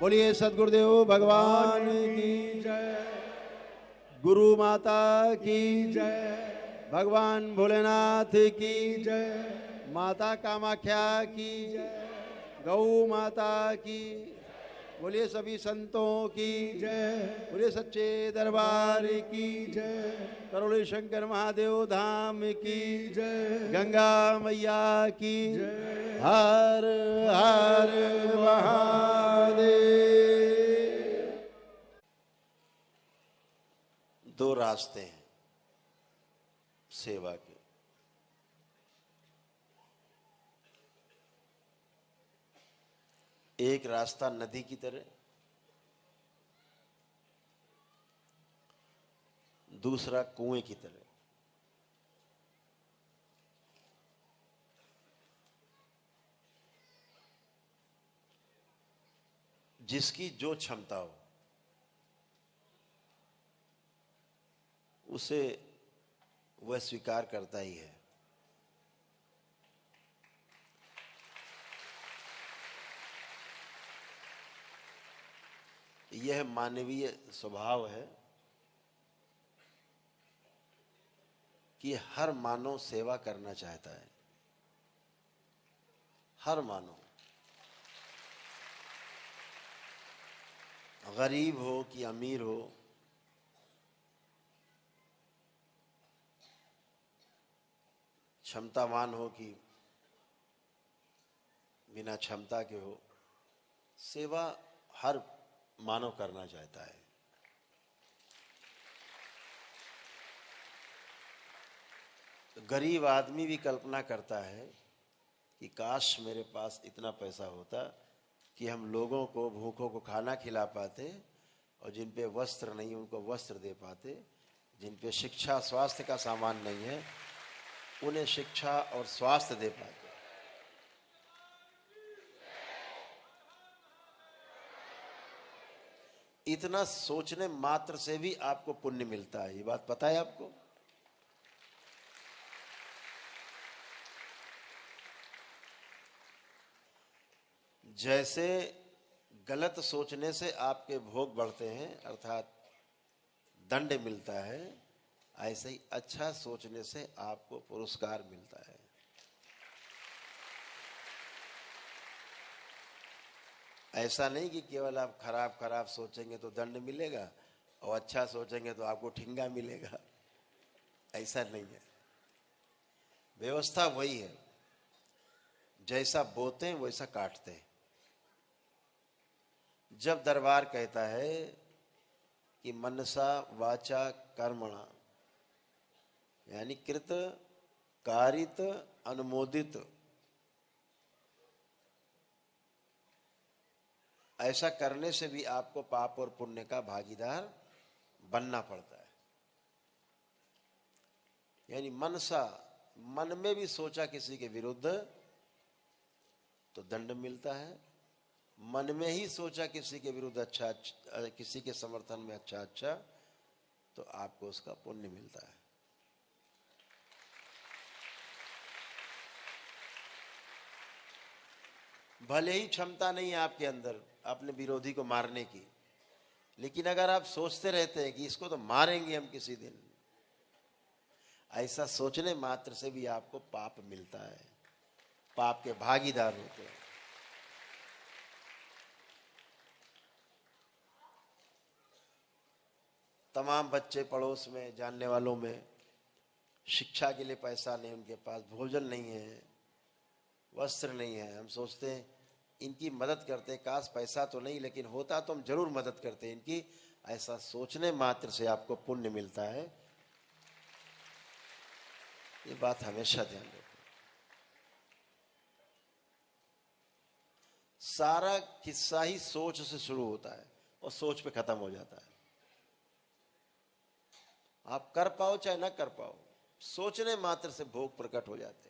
बोलिए सद्गुरुदेव भगवान की जय, गुरु माता की जय, भगवान भोलेनाथ की जय, माता कामाख्या की जय, गौ माता की। बोलिए सभी संतों की जय, बोलिए सच्चे दरबार की जय, करोली शंकर महादेव धाम की जय, गंगा मैया की जय, हर हर महादेव। दो रास्ते हैं सेवा के। एक रास्ता नदी की तरह, दूसरा कुएं की तरह। जिसकी जो क्षमता हो उसे वह स्वीकार करता ही है। यह मानवीय स्वभाव है कि हर मानव सेवा करना चाहता है। हर मानव, गरीब हो कि अमीर हो, क्षमतावान हो कि बिना क्षमता के हो, सेवा हर मानव करना चाहता है। गरीब आदमी भी कल्पना करता है कि काश मेरे पास इतना पैसा होता कि हम लोगों को, भूखों को खाना खिला पाते, और जिन पे वस्त्र नहीं उनको वस्त्र दे पाते, जिन पे शिक्षा स्वास्थ्य का सामान नहीं है उन्हें शिक्षा और स्वास्थ्य दे पाते। इतना सोचने मात्र से भी आपको पुण्य मिलता है। ये बात पता है आपको? जैसे गलत सोचने से आपके भोग बढ़ते हैं अर्थात दंड मिलता है, ऐसे ही अच्छा सोचने से आपको पुरस्कार मिलता है। ऐसा नहीं कि केवल आप खराब खराब सोचेंगे तो दंड मिलेगा और अच्छा सोचेंगे तो आपको ठिंगा मिलेगा। ऐसा नहीं है। व्यवस्था वही है, जैसा बोते हैं वैसा काटते हैं। जब दरबार कहता है कि मनसा वाचा कर्मणा, यानी कृत कारित अनुमोदित, ऐसा करने से भी आपको पाप और पुण्य का भागीदार बनना पड़ता है। यानी मनसा, मन में भी सोचा किसी के विरुद्ध तो दंड मिलता है, मन में ही सोचा किसी के विरुद्ध अच्छा, किसी के समर्थन में अच्छा तो आपको उसका पुण्य मिलता है। भले ही क्षमता नहीं है आपके अंदर अपने विरोधी को मारने की, लेकिन अगर आप सोचते रहते हैं कि इसको तो मारेंगे हम किसी दिन, ऐसा सोचने मात्र से भी आपको पाप मिलता है, पाप के भागीदार होते हैं। तमाम बच्चे पड़ोस में, जानने वालों में शिक्षा के लिए पैसा नहीं, उनके पास भोजन नहीं है, वस्त्र नहीं है। हम सोचते हैं इनकी मदद करते, काश पैसा तो नहीं लेकिन होता तो हम जरूर मदद करते इनकी। ऐसा सोचने मात्र से आपको पुण्य मिलता है। ये बात हमेशा ध्यान रखें। सारा किस्सा ही सोच से शुरू होता है और सोच पे खत्म हो जाता है। आप कर पाओ चाहे ना कर पाओ, सोचने मात्र से भोग प्रकट हो जाते हैं।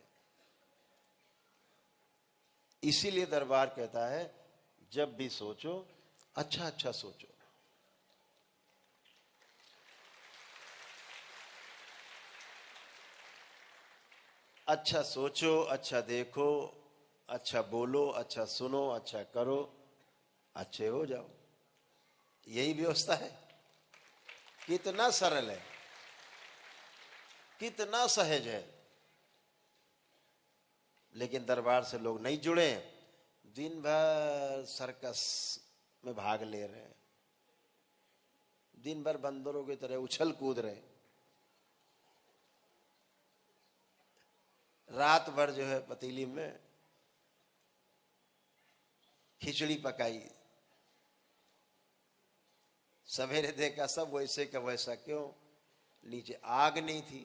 इसीलिए दरबार कहता है जब भी सोचो अच्छा अच्छा सोचो। अच्छा सोचो, अच्छा देखो, अच्छा बोलो, अच्छा सुनो, अच्छा करो, अच्छे हो जाओ। यही व्यवस्था है। कितना सरल है, कितना सहज है। लेकिन दरबार से लोग नहीं जुड़े, दिन भर सर्कस में भाग ले रहे हैं, दिन भर बंदरों की तरह उछल कूद रहे, रात भर जो है पतीली में खिचड़ी पकाई, सवेरे देखा सब वैसे का वैसा। क्यों? नीचे आग नहीं थी।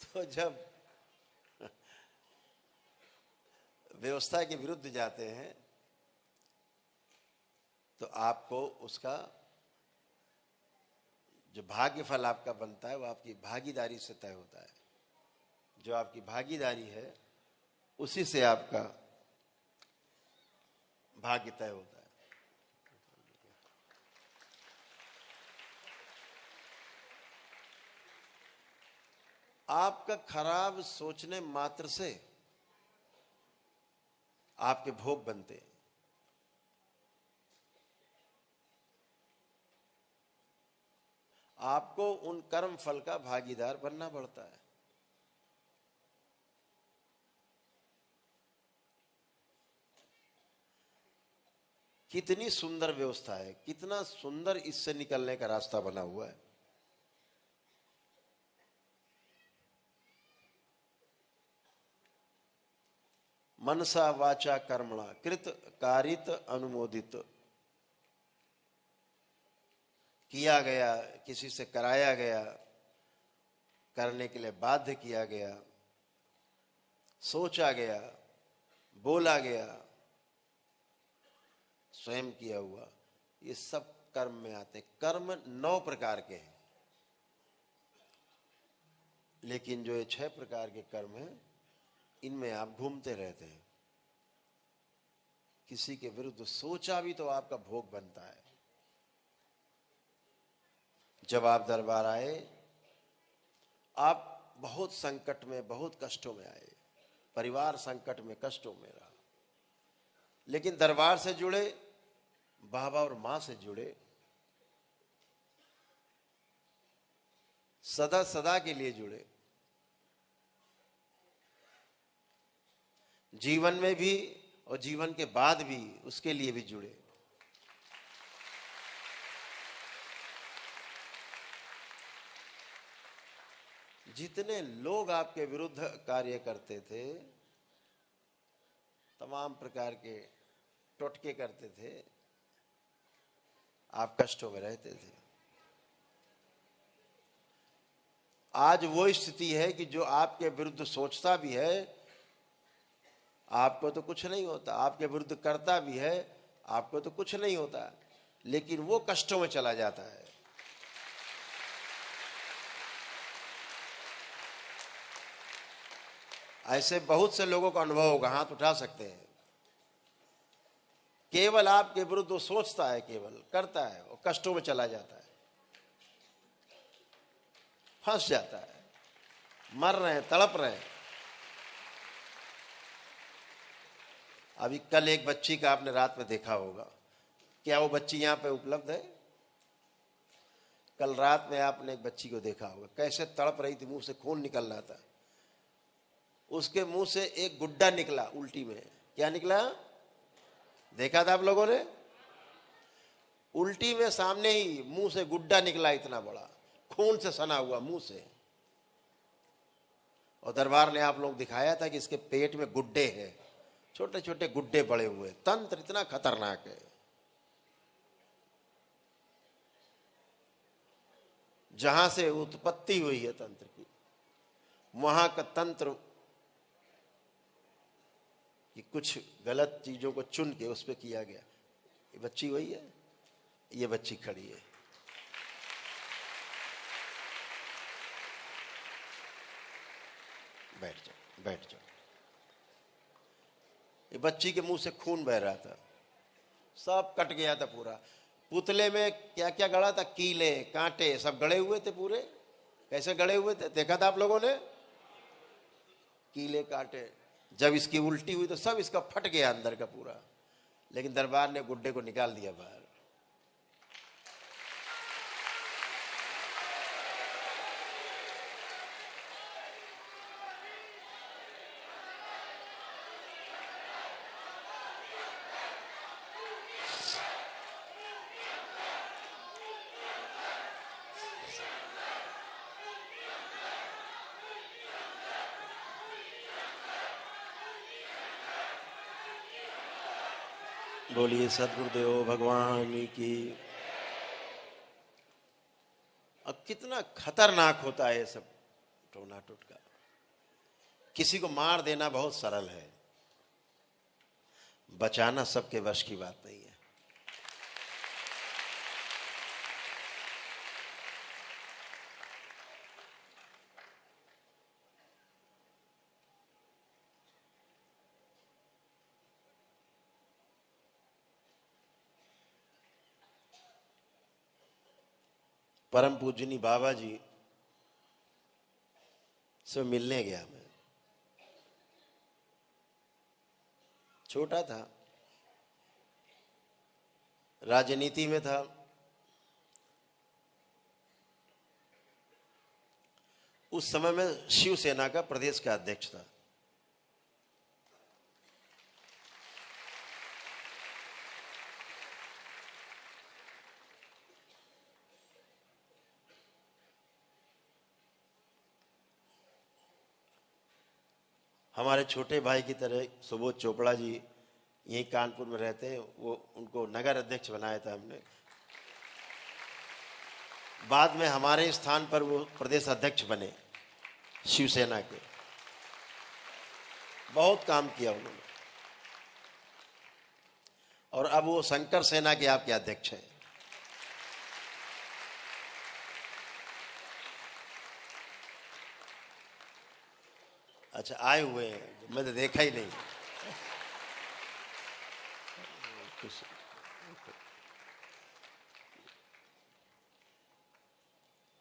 तो जब व्यवस्था के विरुद्ध जाते हैं तो आपको उसका जो भाग्य फल आपका बनता है वो आपकी भागीदारी से तय होता है। जो आपकी भागीदारी है उसी से आपका भाग्य तय होता है। आपका खराब सोचने मात्र से आपके भोग बनते हैं। आपको उन कर्म फल का भागीदार बनना पड़ता है। कितनी सुंदर व्यवस्था है, कितना सुंदर इससे निकलने का रास्ता बना हुआ है। मनसा वाचा कर्मणा कृत कारित अनुमोदित। किया गया, किसी से कराया गया, करने के लिए बाध्य किया गया, सोचा गया, बोला गया, स्वयं किया हुआ, ये सब कर्म में आते। कर्म 9 प्रकार के हैं, लेकिन जो ये 6 प्रकार के कर्म हैं इनमें आप घूमते रहते हैं। किसी के विरुद्ध सोचा भी तो आपका भोग बनता है। जब आप दरबार आए, आप बहुत संकट में, बहुत कष्टों में आए, परिवार संकट में, कष्टों में रहा, लेकिन दरबार से जुड़े, बाबा और मां से जुड़े, सदा सदा के लिए जुड़े। जीवन में भी और जीवन के बाद भी उसके लिए भी जुड़े। जितने लोग आपके विरुद्ध कार्य करते थे, तमाम प्रकार के टोटके करते थे, आप कष्टों में रहते थे। आज वो स्थिति है कि जो आपके विरुद्ध सोचता भी है, आपको तो कुछ नहीं होता, आपके विरुद्ध करता भी है, आपको तो कुछ नहीं होता, लेकिन वो कष्टों में चला जाता है। ऐसे बहुत से लोगों का अनुभव होगा, हाथ उठा सकते हैं। केवल आपके विरुद्ध वो सोचता है, केवल करता है, वो कष्टों में चला जाता है, फंस जाता है, मर रहे हैं, तड़प रहे हैं। अभी कल एक बच्ची का आपने रात में देखा होगा, क्या वो बच्ची यहां पे उपलब्ध है? कल रात में आपने एक बच्ची को देखा होगा, कैसे तड़प रही थी, मुंह से खून निकल रहा था। उसके मुंह से एक गुड्डा निकला उल्टी में। क्या निकला? देखा था आप लोगों ने? उल्टी में सामने ही मुंह से गुड्डा निकला, इतना बड़ा, खून से सना हुआ मुंह से। और दरबार ने आप लोग दिखाया था कि इसके पेट में गुड्डे हैं, छोटे छोटे गुड्डे पड़े हुए। तंत्र इतना खतरनाक है। जहां से उत्पत्ति हुई है तंत्र की, वहां का तंत्र कि कुछ गलत चीजों को चुन के उस पर किया गया। ये बच्ची वही है, ये बच्ची खड़ी है। बैठ जाओ, बैठ जाओ। ये बच्ची के मुंह से खून बह रहा था, सब कट गया था पूरा। पुतले में क्या क्या गड़ा था? कीले, कांटे सब गड़े हुए थे पूरे। कैसे गड़े हुए थे? देखा था आप लोगों ने? कीले काटे। जब इसकी उल्टी हुई तो सब इसका फट गया अंदर का पूरा, लेकिन दरबार ने गुड्डे को निकाल दिया बाहर। बोलिए सदगुरुदेव भगवान की। अब कितना खतरनाक होता है ये सब टोना टोटका। किसी को मार देना बहुत सरल है, बचाना सबके वश की बात नहीं है। परम पूजनी बाबा जी से मिलने गया मैं। छोटा था, राजनीति में था। उस समय में शिवसेना का प्रदेश का अध्यक्ष था। हमारे छोटे भाई की तरह सुबोध चोपड़ा जी यही कानपुर में रहते हैं, वो उनको नगर अध्यक्ष बनाया था हमने। बाद में हमारे स्थान पर वो प्रदेश अध्यक्ष बने शिवसेना के। बहुत काम किया उन्होंने, और अब वो शंकर सेना के आपके अध्यक्ष हैं। अच्छा, आए हुए हैं, मैं तो देखा ही नहीं।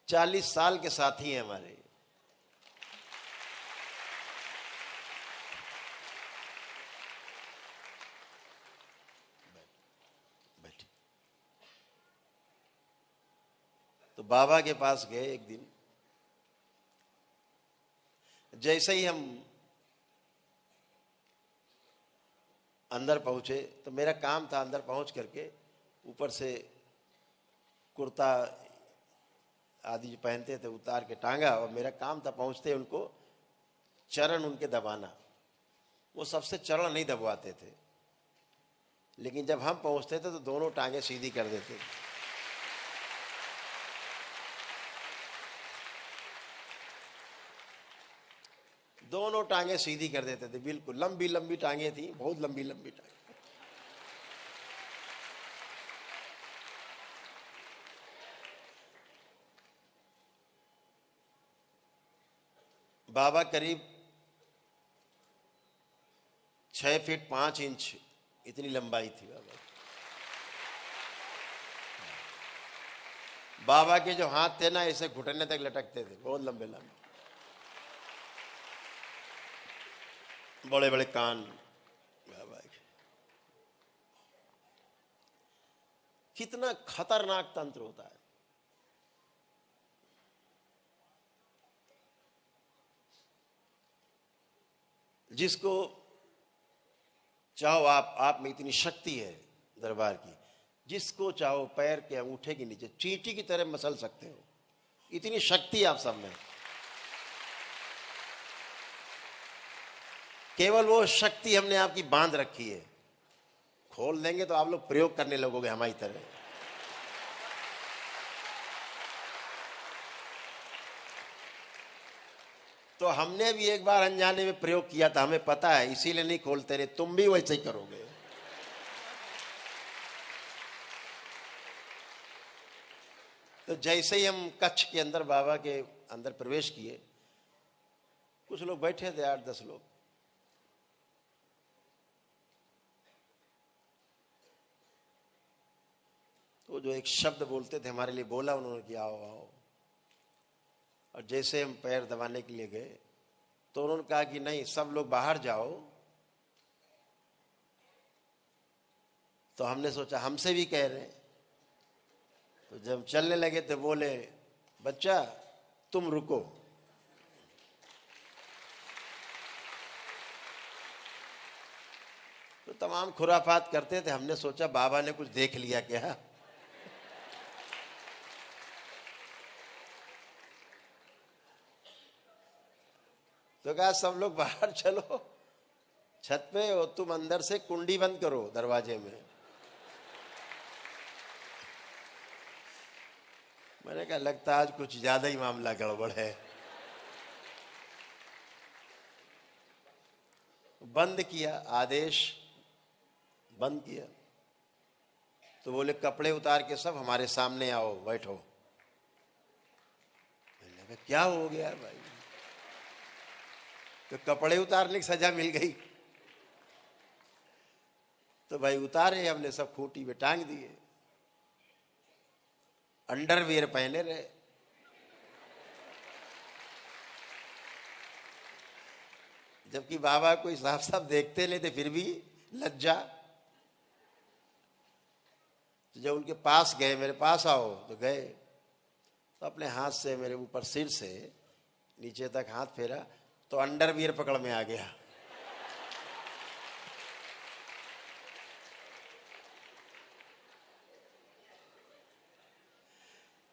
40 साल के साथी हैं हमारे। बैठे। तो बाबा के पास गए एक दिन। जैसे ही हम अंदर पहुंचे तो मेरा काम था अंदर पहुंच करके ऊपर से कुर्ता आदि जो पहनते थे उतार के टांगा, और मेरा काम था पहुंचते उनको चरण उनके दबाना। वो सबसे चरण नहीं दबवाते थे, लेकिन जब हम पहुंचते थे तो दोनों टांगे सीधी कर देते थे। दोनों टांगे सीधी कर देते थे, बिल्कुल लंबी लंबी टांगे थी, बहुत लंबी लंबी टांगे। बाबा करीब 6 फीट 5 इंच इतनी लंबाई थी बाबा। बाबा के जो हाथ थे ना ऐसे घुटने तक लटकते थे, बहुत लंबे लंबे, बड़े बड़े कान बाबा के। कितना खतरनाक तंत्र होता है। जिसको चाहो आप में इतनी शक्ति है दरबार की, जिसको चाहो पैर के अंगूठे के नीचे चींटी की तरह मसल सकते हो, इतनी शक्ति आप सब में। केवल वो शक्ति हमने आपकी बांध रखी है, खोल देंगे तो आप लोग प्रयोग करने लगोगे हमारी तरह। तो हमने भी एक बार अनजाने में प्रयोग किया था, हमें पता है, इसीलिए नहीं खोलते रहे। तुम भी वैसे ही करोगे। तो जैसे ही हम कक्ष के अंदर बाबा के अंदर प्रवेश किए, कुछ लोग बैठे थे, 8-10 लोग। तो जो एक शब्द बोलते थे हमारे लिए बोला उन्होंने कि आओ आओ। और जैसे हम पैर दबाने के लिए गए तो उन्होंने कहा कि नहीं, सब लोग बाहर जाओ। तो हमने सोचा हमसे भी कह रहे हैं। तो जब चलने लगे तो बोले, बच्चा तुम रुको। तो तमाम खुराफात करते थे। हमने सोचा बाबा ने कुछ देख लिया क्या। तो कहा सब लोग बाहर चलो छत पे, और तुम अंदर से कुंडी बंद करो दरवाजे में। मैंने कहा लगता आज कुछ ज्यादा ही मामला गड़बड़ है। बंद किया, आदेश बंद किया। तो बोले कपड़े उतार के सब हमारे सामने आओ, बैठो। मैंने कहा क्या हो गया भाई। तो कपड़े उतारने की सजा मिल गई। तो भाई उतारे, हमने सब खूंटी पे टांग दिए। अंडरवियर पहने रहे। जबकि बाबा कोई साफ साफ देखते नहीं थे, फिर भी लज्जा। तो जब उनके पास गए, मेरे पास आओ, तो गए। तो अपने हाथ से मेरे ऊपर सिर से नीचे तक हाथ फेरा, तो अंडरवियर पकड़ में आ गया।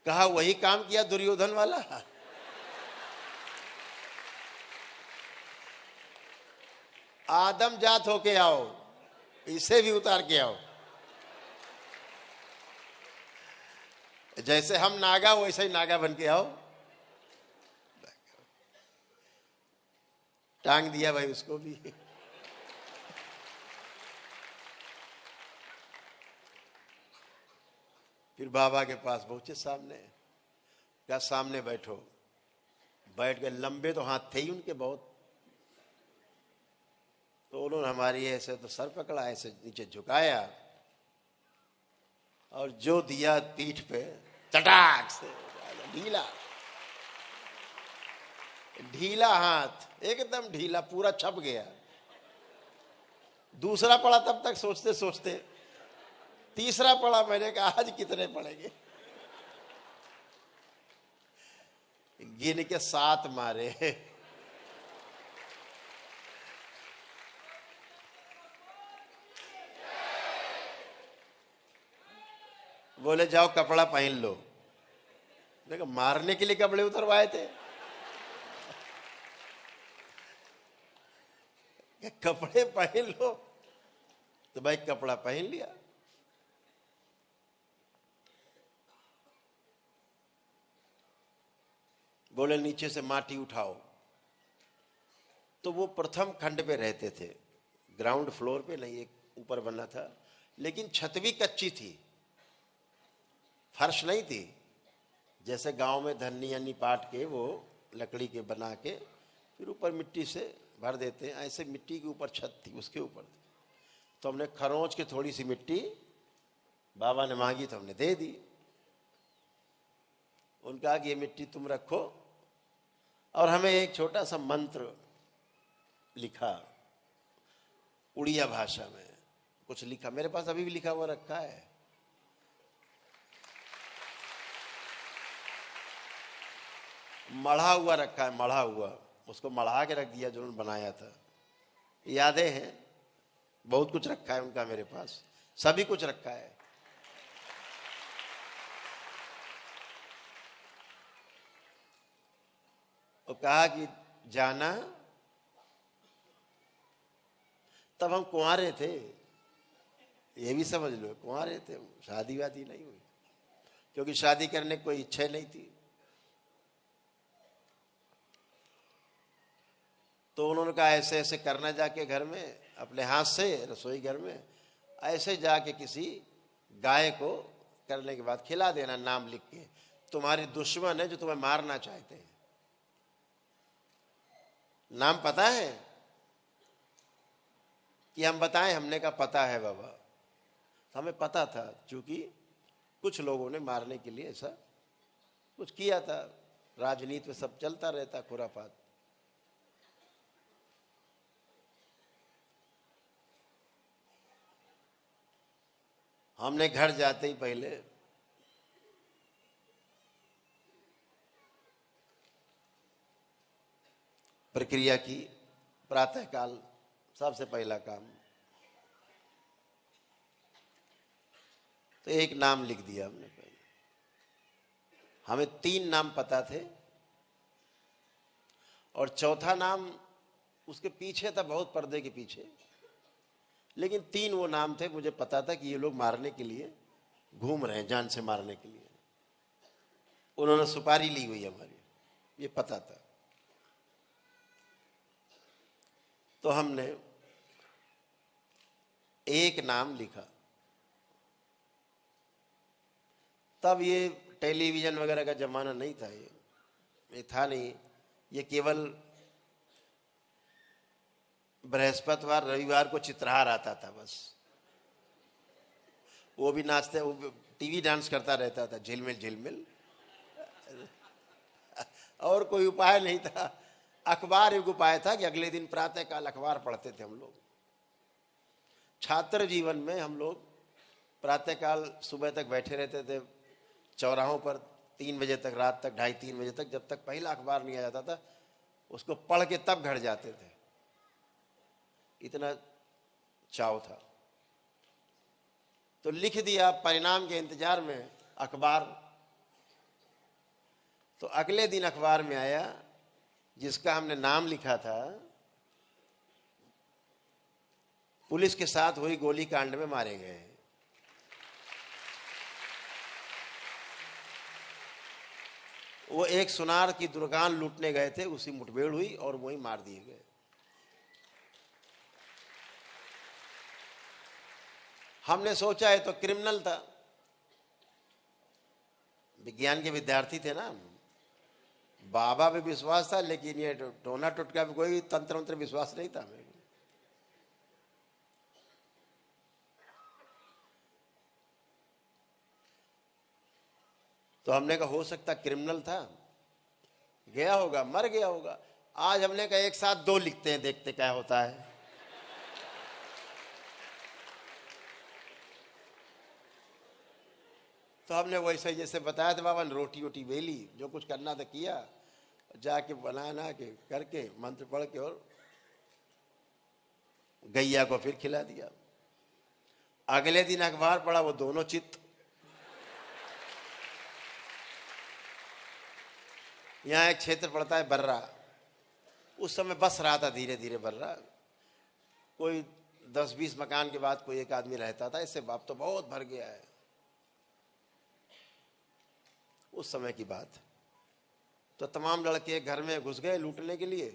कहा वही काम किया दुर्योधन वाला। आदम जात होके आओ, इसे भी उतार के आओ। जैसे हम नागा वैसे ही नागा बन के आओ। टांग दिया भाई उसको भी। फिर बाबा के पास पहुंचे सामने। क्या सामने बैठो। बैठ गए। लंबे तो हाथ थे ही उनके बहुत। तो उन्होंने हमारी ऐसे तो सर पकड़ा, ऐसे नीचे झुकाया, और जो दिया पीठ पे चटाक से, ढीला ढीला हाथ, एकदम ढीला, पूरा छप गया। दूसरा पड़ा तब तक सोचते सोचते, तीसरा पड़ा। मैंने कहा आज कितने पड़ेंगे। गिन के 7 मारे। बोले जाओ कपड़ा पहन लो। देखो मारने के लिए कपड़े उतरवाए थे। कपड़े पहन लो। तो भाई कपड़ा पहन लिया। बोले नीचे से माटी उठाओ। तो वो प्रथम खंड पे रहते थे, ग्राउंड फ्लोर पे नहीं, एक ऊपर बना था। लेकिन छत भी कच्ची थी, फर्श नहीं थी। जैसे गांव में धन्नी अन्नी पाट के वो लकड़ी के बना के फिर ऊपर मिट्टी से भर देते हैं, ऐसे मिट्टी के ऊपर छत थी, उसके ऊपर थी। तो हमने खरोंच के थोड़ी सी मिट्टी बाबा ने मांगी तो हमने दे दी। उनका कि ये मिट्टी तुम रखो, और हमें एक छोटा सा मंत्र लिखा, उड़िया भाषा में कुछ लिखा। मेरे पास अभी भी लिखा हुआ रखा है। मढ़ा हुआ रखा है, मढ़ा हुआ, उसको मढ़ा के रख दिया जो उन्होंने बनाया था। यादें हैं, बहुत कुछ रखा है उनका मेरे पास, सभी कुछ रखा है। वो कहा कि जाना, तब हम कुंवारे थे, ये भी समझ लो, कुंवारे थे, शादी वादी नहीं हुई, क्योंकि शादी करने की कोई इच्छा नहीं थी। तो उन्होंने कहा ऐसे ऐसे करना, जाके घर में अपने हाथ से रसोई घर में ऐसे जाके किसी गाय को करने के बाद खिला देना, नाम लिख के, तुम्हारे दुश्मन है जो तुम्हें मारना चाहते हैं। नाम पता है कि हम बताएं? हमने कहा पता है बाबा। हमें पता था, क्योंकि कुछ लोगों ने मारने के लिए ऐसा कुछ किया था। राजनीति में सब चलता रहता, खुराफात। हमने घर जाते ही पहले प्रक्रिया की, प्रातःकाल सबसे पहला काम। तो एक नाम लिख दिया हमने पहले। हमें 3 नाम पता थे और चौथा नाम उसके पीछे था, बहुत पर्दे के पीछे, लेकिन 3 वो नाम थे मुझे पता था कि ये लोग मारने के लिए घूम रहे हैं, जान से मारने के लिए। उन्होंने सुपारी ली हुई हमारी, ये पता था। तो हमने एक नाम लिखा। तब ये टेलीविजन वगैरह का जमाना नहीं था, ये था नहीं। ये केवल बृहस्पतिवार रविवार को चित्रहार आता था बस, वो भी नाचते, वो टीवी डांस करता रहता था, झिलमिल झिलमिल, और कोई उपाय नहीं था। अखबार एक उपाय था कि अगले दिन प्रातःकाल अखबार पढ़ते थे हम लोग। छात्र जीवन में हम लोग प्रातःकाल सुबह तक बैठे रहते थे चौराहों पर, 3 बजे तक, रात तक, 2:30-3 बजे तक, जब तक पहला अखबार नहीं आ जाता था उसको पढ़ के तब घर जाते थे। इतना चाव था। तो लिख दिया, परिणाम के इंतजार में अखबार। तो अगले दिन अखबार में आया जिसका हमने नाम लिखा था, पुलिस के साथ हुई गोलीकांड में मारे गए। वो एक सुनार की दुकान लूटने गए थे, उसी मुठभेड़ हुई और वही मार दिए गए। हमने सोचा है तो क्रिमिनल था, विज्ञान के विद्यार्थी थे ना, बाबा पे विश्वास था, लेकिन ये टोना टुटका पे कोई तंत्र मंत्र विश्वास नहीं था मेरे। तो हमने कहा हो सकता क्रिमिनल था, गया होगा, मर गया होगा। आज हमने कहा एक साथ 2 लिखते हैं, देखते क्या होता है। तो हमने वैसे जैसे बताया था बाबा ने, रोटी वोटी बेली, जो कुछ करना था किया, जाके बनाना के करके मंत्र पढ़ के और गैया को फिर खिला दिया। अगले दिन अखबार पढ़ा, वो दोनों चित्त। यहाँ एक क्षेत्र पड़ता है बर्रा, उस समय बस रहा था धीरे धीरे बर्रा। कोई 10-20 मकान के बाद कोई एक आदमी रहता था, इससे बाप तो बहुत भर गया है उस समय की बात। तो तमाम लड़के घर में घुस गए लूटने के लिए।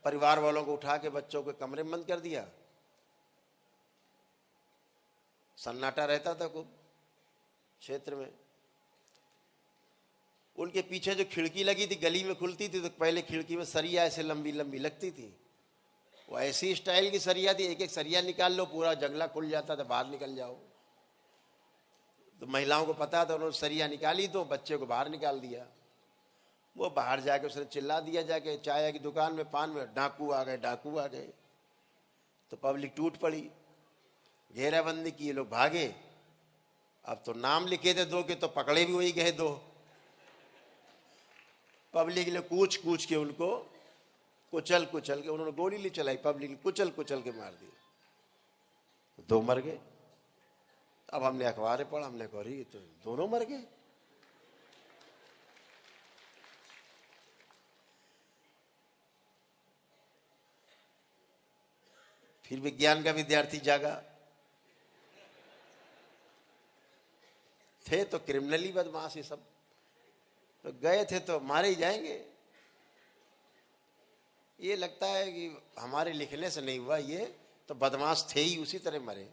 परिवार वालों को उठा के बच्चों के कमरे में बंद कर दिया। सन्नाटा रहता था खूब क्षेत्र में। उनके पीछे जो खिड़की लगी थी, गली में खुलती थी, तो पहले खिड़की में सरिया ऐसे लंबी लंबी लगती थी। वो ऐसी स्टाइल की सरिया थी, एक एक सरिया निकाल लो पूरा जंगला खुल जाता था, बाहर निकल जाओ। तो महिलाओं को पता था, उन्होंने सरिया निकाली तो बच्चे को बाहर निकाल दिया। वो बाहर जाके उसने चिल्ला दिया, जाके चाय की दुकान में, पान में, डाकू आ गए, डाकू आ गए। तो पब्लिक टूट पड़ी, घेराबंदी की, लोग भागे। अब तो नाम लिखे थे 2 के, तो पकड़े भी वही गए 2। पब्लिक ने कूच कूच के उनको कुचल कुचल के, उन्होंने गोली ली चलाई, पब्लिक ने कुचल कुचल के मार दिया। 2 मर गए। अब हमने अखबार पढ़ा, हमने कहा ये तो दोनों मर गए। फिर विज्ञान का विद्यार्थी जागा, थे तो क्रिमिनली बदमाश ये सब, तो गए थे तो मारे ही जाएंगे। ये लगता है कि हमारे लिखने से नहीं हुआ, ये तो बदमाश थे ही, उसी तरह मरे।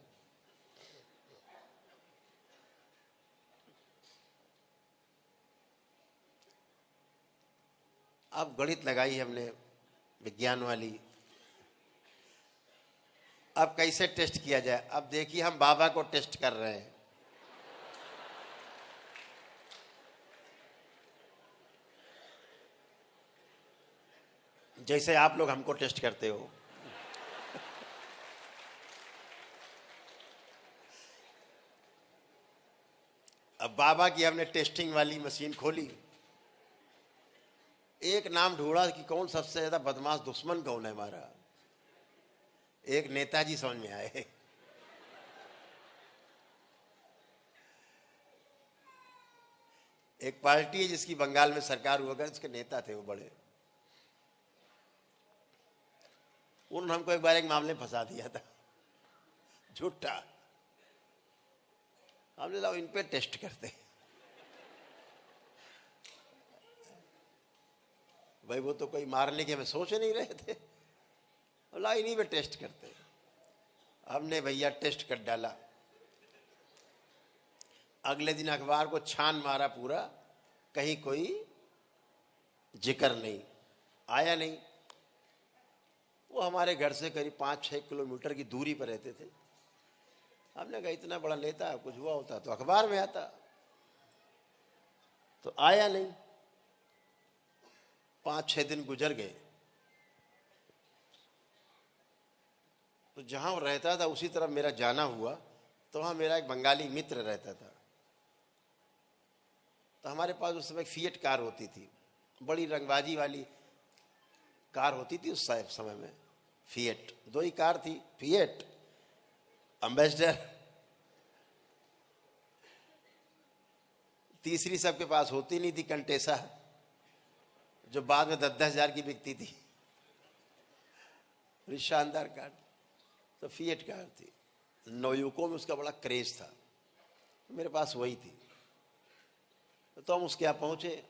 अब गणित लगाई हमने विज्ञान वाली। अब कैसे टेस्ट किया जाए? अब देखिए हम बाबा को टेस्ट कर रहे हैं। जैसे आप लोग हमको टेस्ट करते हो। बाबा की हमने टेस्टिंग वाली मशीन खोली, एक नाम ढूंढा कि कौन सबसे ज्यादा बदमाश दुश्मन कौन है हमारा। एक नेताजी समझ में आए। एक पार्टी है जिसकी बंगाल में सरकार हुआ करती, उसके नेता थे वो बड़े, उन्होंने हमको एक बार एक मामले में फंसा दिया था, झूठा। हमने लाओ इन पे टेस्ट करते हैं। भाई वो तो कोई मारने के हमें सोच नहीं रहे थे, ला इन्हीं पे टेस्ट करते हैं। हमने भैया टेस्ट कर डाला। अगले दिन अखबार को छान मारा पूरा, कहीं कोई जिक्र नहीं, आया नहीं। वो हमारे घर से करीब 5-6 किलोमीटर की दूरी पर रहते थे। हमने कहा इतना बड़ा नेता, कुछ हुआ होता तो अखबार में आता, तो आया नहीं। 5-6 दिन गुजर गए, तो जहां वो रहता था उसी तरफ मेरा जाना हुआ, तो वहां मेरा एक बंगाली मित्र रहता था। तो हमारे पास उस समय फिएट कार होती थी, बड़ी रंगबाजी वाली कार होती थी उस समय में। फिएट, 2 ही कार थी, फिएट, एम्बेसडर, तीसरी सबके पास होती नहीं थी, कंटेसा, जो बाद में 10-10 हजार की बिकती थी, शानदार कार। तो फिएट कार थी, नवयुवकों में उसका बड़ा क्रेज था, मेरे पास वही थी। तो हम उसके यहाँ पहुंचे।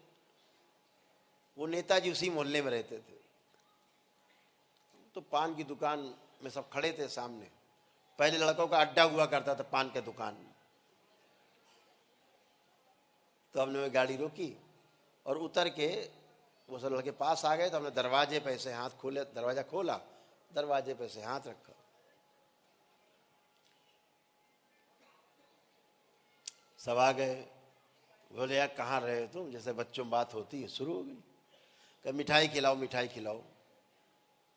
वो नेताजी उसी मोहल्ले में रहते थे। तो पान की दुकान में सब खड़े थे सामने। पहले लड़कों का अड्डा हुआ करता था पान के दुकान में। तो हमने वो गाड़ी रोकी और उतर के वो सब लड़के पास आ गए। तो हमने दरवाजे पे से हाथ खोले, दरवाजा खोला, दरवाजे पे से हाथ रखा। सब आ गए। बोले यार कहाँ रहे तुम, जैसे बच्चों में बात होती है, शुरू हो गई। कहा मिठाई खिलाओ, मिठाई खिलाओ।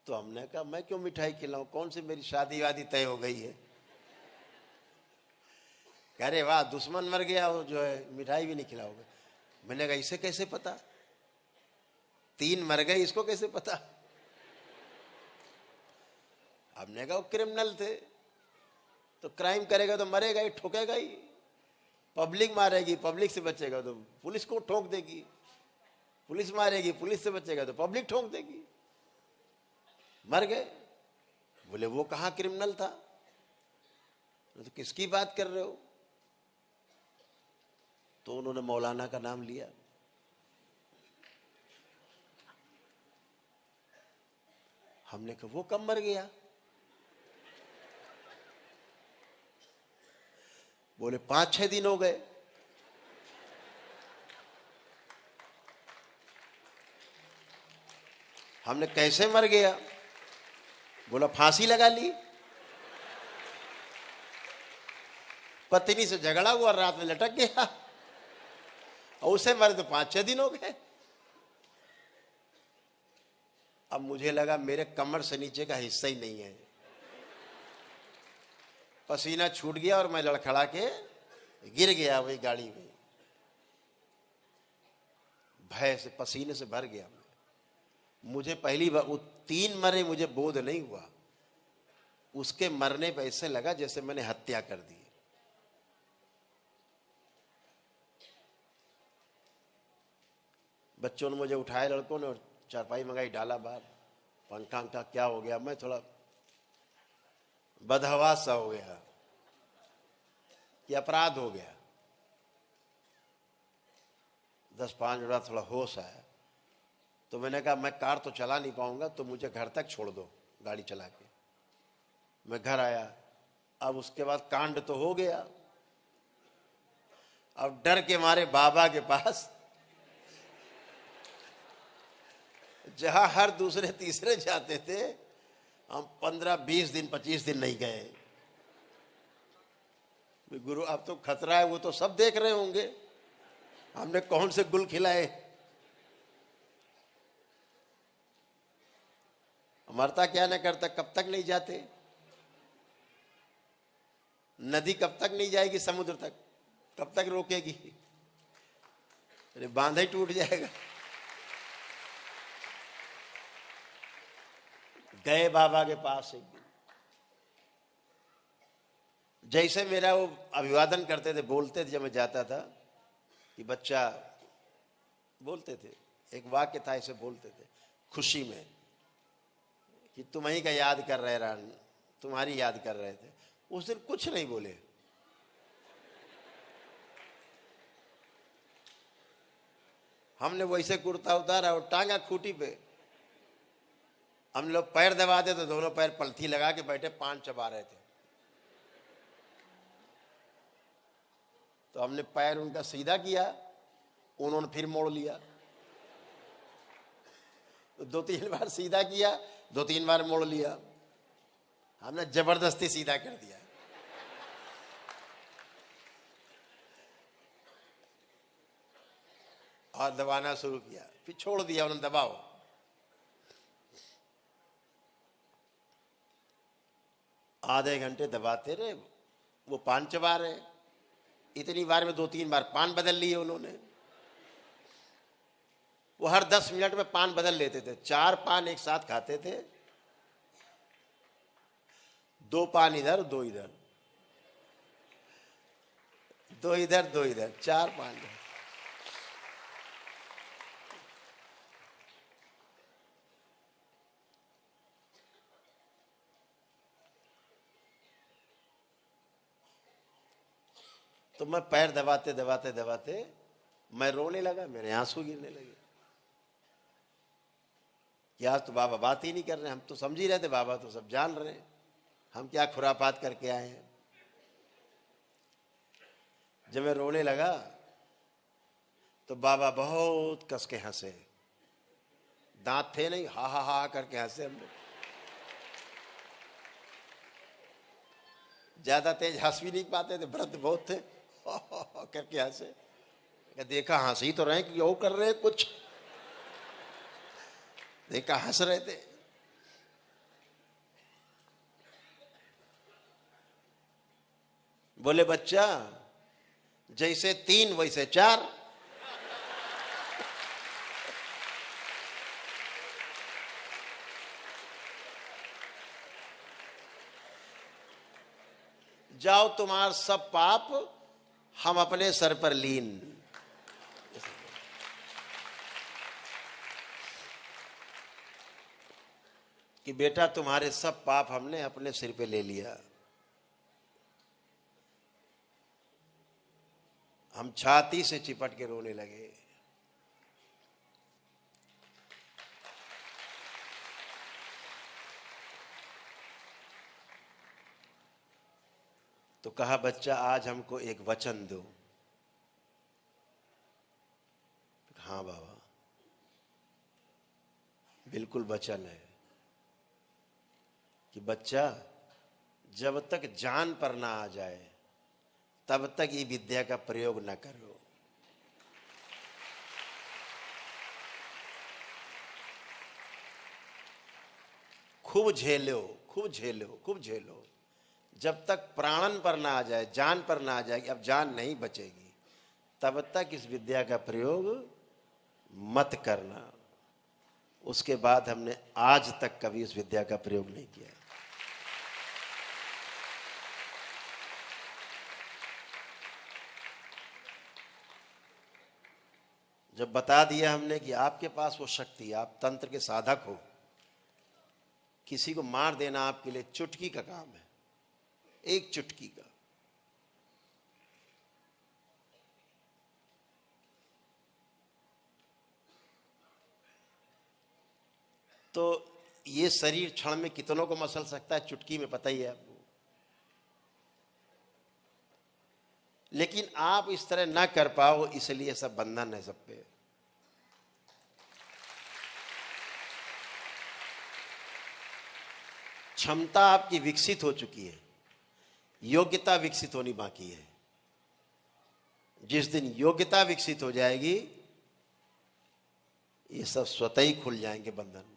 तो हमने कहा मैं क्यों मिठाई खिलाऊं, कौन सी मेरी शादी वादी तय हो गई है। कह रहे वाह दुश्मन मर गया हो जो है मिठाई भी नहीं खिलाओगे। मैंने कहा इसे कैसे पता, 3 मर गए, इसको कैसे पता। हमने कहा वो क्रिमिनल थे, तो क्राइम करेगा तो मरेगा ही, ठोकेगा ही। पब्लिक मारेगी, पब्लिक से बचेगा तो पुलिस को ठोक देगी, पुलिस मारेगी, पुलिस से बचेगा तो पब्लिक ठोक देगी। मर गए। बोले वो कहाँ क्रिमिनल था, तो किसकी बात कर रहे हो। तो उन्होंने मौलाना का नाम लिया। हमने कहा वो कब मर गया। बोले 5-6 दिन हो गए। हमने कैसे मर गया। बोला फांसी लगा ली, पत्नी से झगड़ा हुआ, रात में लटक गया और उसे मरे तो 5-6 दिन हो गए। अब मुझे लगा मेरे कमर से नीचे का हिस्सा ही नहीं है। पसीना छूट गया और मैं लड़खड़ा के गिर गया वही गाड़ी में। भय से पसीने से भर गया। मुझे पहली बार वो 3 मरे, मुझे बोध नहीं हुआ। उसके मरने पर ऐसे लगा जैसे मैंने हत्या कर दी। बच्चों ने मुझे उठाया, लड़कों ने, और चारपाई मंगाई, डाला बाहर। पंखा अंखा क्या हो गया, मैं थोड़ा बदहवास सा हो गया कि अपराध हो गया। 10-5 मिनट थोड़ा होश आया। तो मैंने कहा मैं कार तो चला नहीं पाऊंगा, तो मुझे घर तक छोड़ दो गाड़ी चला के। मैं घर आया। अब उसके बाद कांड तो हो गया। अब डर के मारे बाबा के पास, जहां हर दूसरे तीसरे जाते थे, हम 15-20 दिन 25 दिन नहीं गए। गुरु अब तो खतरा है, वो तो सब देख रहे होंगे, हमने कौन से गुल खिलाए। मरता क्या न करता, कब तक नहीं जाते। नदी कब तक नहीं जाएगी समुद्र तक, कब तक रोकेगी। अरे बांधा ही टूट जाएगा। गए बाबा के पास एक दिन, जैसे मेरा वो अभिवादन करते थे, बोलते थे जब मैं जाता था कि बच्चा, बोलते थे, एक वाक्य था ऐसे बोलते थे खुशी में कि तुम्हीं का याद कर रहे रान, तुम्हारी याद कर रहे थे। उस दिन कुछ नहीं बोले। हमने वैसे कुर्ता उतारा और टांगा खूंटी पे, हम लोग पैर दबाते तो दोनों पैर पलथी लगा के बैठे पान चबा रहे थे। तो हमने पैर उनका सीधा किया, उन्होंने फिर मोड़ लिया। तो 2-3 बार सीधा किया, 2-3 बार मोड़ लिया। हमने जबरदस्ती सीधा कर दिया। और दबाना शुरू किया, फिर छोड़ दिया, उन्होंने दबाओ। आधे घंटे दबाते रहे, वो पान चबा रहे। इतनी बार में 2-3 बार पान बदल लिए उन्होंने। वो हर 10 मिनट में पान बदल लेते थे। 4 पान एक साथ खाते थे, 2 पान इधर 2 इधर, 2 इधर 2 इधर, 4 पान। तो मैं पैर दबाते दबाते दबाते मैं रोने लगा, मेरे आंसू गिरने लगे कि आज तो बाबा बात ही नहीं कर रहे। हम तो समझ ही रहे थे बाबा तो सब जान रहे हैं, हम क्या खुरापात करके आए हैं। जब मैं रोने लगा तो बाबा बहुत कस के हंसे। दांत थे नहीं, हा हा हा करके हंसे। हम ज्यादा तेज हंस भी नहीं पाते थे, वृद्ध बहुत थे, करके हंसे। देखा हंस ही तो रहे कि वो कर रहे कुछ, देखा हंस रहे थे। बोले बच्चा, जैसे 3 वैसे 4। जाओ तुम्हारा सब पाप हम अपने सर पर लीन। कि बेटा तुम्हारे सब पाप हमने अपने सिर पे ले लिया। हम छाती से चिपट के रोने लगे। तो कहा बच्चा आज हमको एक वचन दो। हाँ बाबा, बिल्कुल वचन है कि बच्चा जब तक जान पर ना आ जाए तब तक ये विद्या का प्रयोग न करो। खूब झेलो, खूब झेलो, खूब झेलो। जब तक प्राणन पर ना आ जाए, जान पर ना आ जाएगी, अब जान नहीं बचेगी, तब तक इस विद्या का प्रयोग मत करना। उसके बाद हमने आज तक कभी इस विद्या का प्रयोग नहीं किया। जब बता दिया हमने कि आपके पास वो शक्ति, आप तंत्र के साधक हो, किसी को मार देना आपके लिए चुटकी का काम है, एक चुटकी का। तो ये शरीर क्षण में कितनों को मसल सकता है, चुटकी में, पता ही है आपको। लेकिन आप इस तरह ना कर पाओ, इसलिए सब बंधन है सब पे। क्षमता आपकी विकसित हो चुकी है, योग्यता विकसित होनी बाकी है। जिस दिन योग्यता विकसित हो जाएगी, ये सब स्वतः ही खुल जाएंगे बंधन।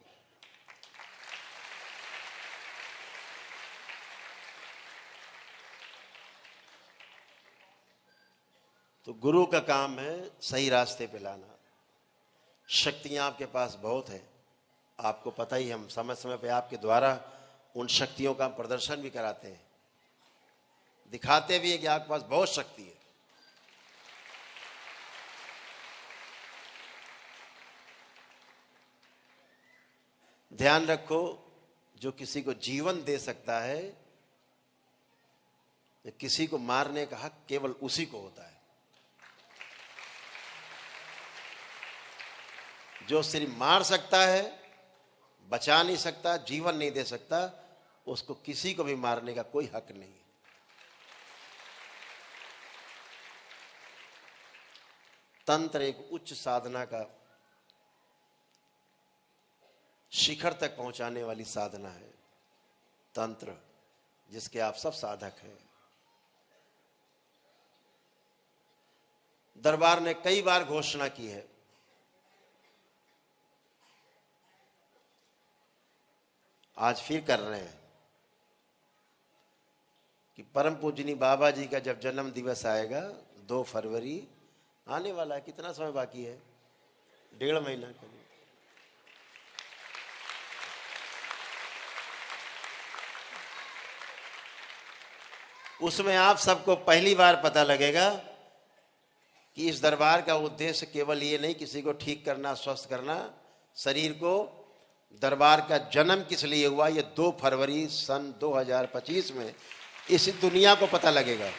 तो गुरु का काम है सही रास्ते पे लाना। शक्तियां आपके पास बहुत है, आपको पता ही, हम समय समय पे आपके द्वारा उन शक्तियों का प्रदर्शन भी कराते हैं, दिखाते भी है कि आपके पास बहुत शक्ति है। ध्यान रखो, जो किसी को जीवन दे सकता है, किसी को मारने का हक केवल उसी को होता है। जो सिर्फ मार सकता है, बचा नहीं सकता, जीवन नहीं दे सकता, उसको किसी को भी मारने का कोई हक नहीं है। तंत्र एक उच्च साधना का शिखर तक पहुंचाने वाली साधना है। तंत्र जिसके आप सब साधक हैं। दरबार ने कई बार घोषणा की है, आज फिर कर रहे हैं, कि परम पूजनी बाबा जी का जब जन्म दिवस आएगा 2 फरवरी आने वाला है। कितना समय बाकी है? 1.5 महीना करीब। उसमें आप सबको पहली बार पता लगेगा कि इस दरबार का उद्देश्य केवल ये नहीं किसी को ठीक करना, स्वस्थ करना शरीर को। दरबार का जन्म किस लिए हुआ, ये 2 फरवरी सन 2025 में इस दुनिया को पता लगेगा।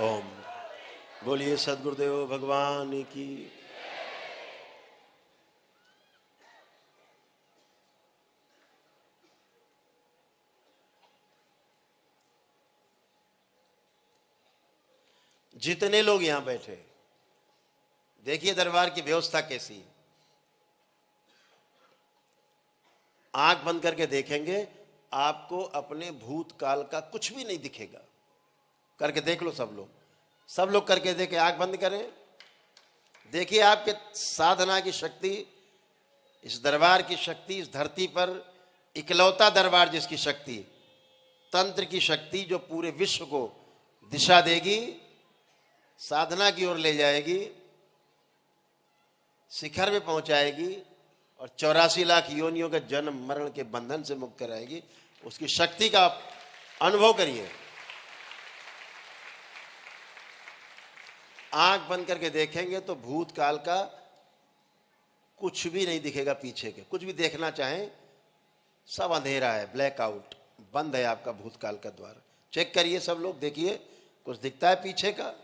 ओम बोलिए सद्गुरुदेव भगवान की। जितने लोग यहां बैठे, देखिए दरबार की व्यवस्था कैसी। आंख बंद करके देखेंगे, आपको अपने भूतकाल का कुछ भी नहीं दिखेगा। करके देख लो सब लोग करके देखें। आंख बंद करें, देखिए आपके साधना की शक्ति, इस दरबार की शक्ति, इस धरती पर इकलौता दरबार जिसकी शक्ति, तंत्र की शक्ति जो पूरे विश्व को दिशा देगी, साधना की ओर ले जाएगी, शिखर में पहुंचाएगी और 84 लाख योनियों के जन्म मरण के बंधन से मुक्त कराएगी। उसकी शक्ति का अनुभव करिए। आंख बंद करके देखेंगे तो भूतकाल का कुछ भी नहीं दिखेगा। पीछे के कुछ भी देखना चाहें, सब अंधेरा है, ब्लैकआउट, बंद है आपका भूतकाल का द्वार। चेक करिए सब लोग, देखिए कुछ दिखता है पीछे का?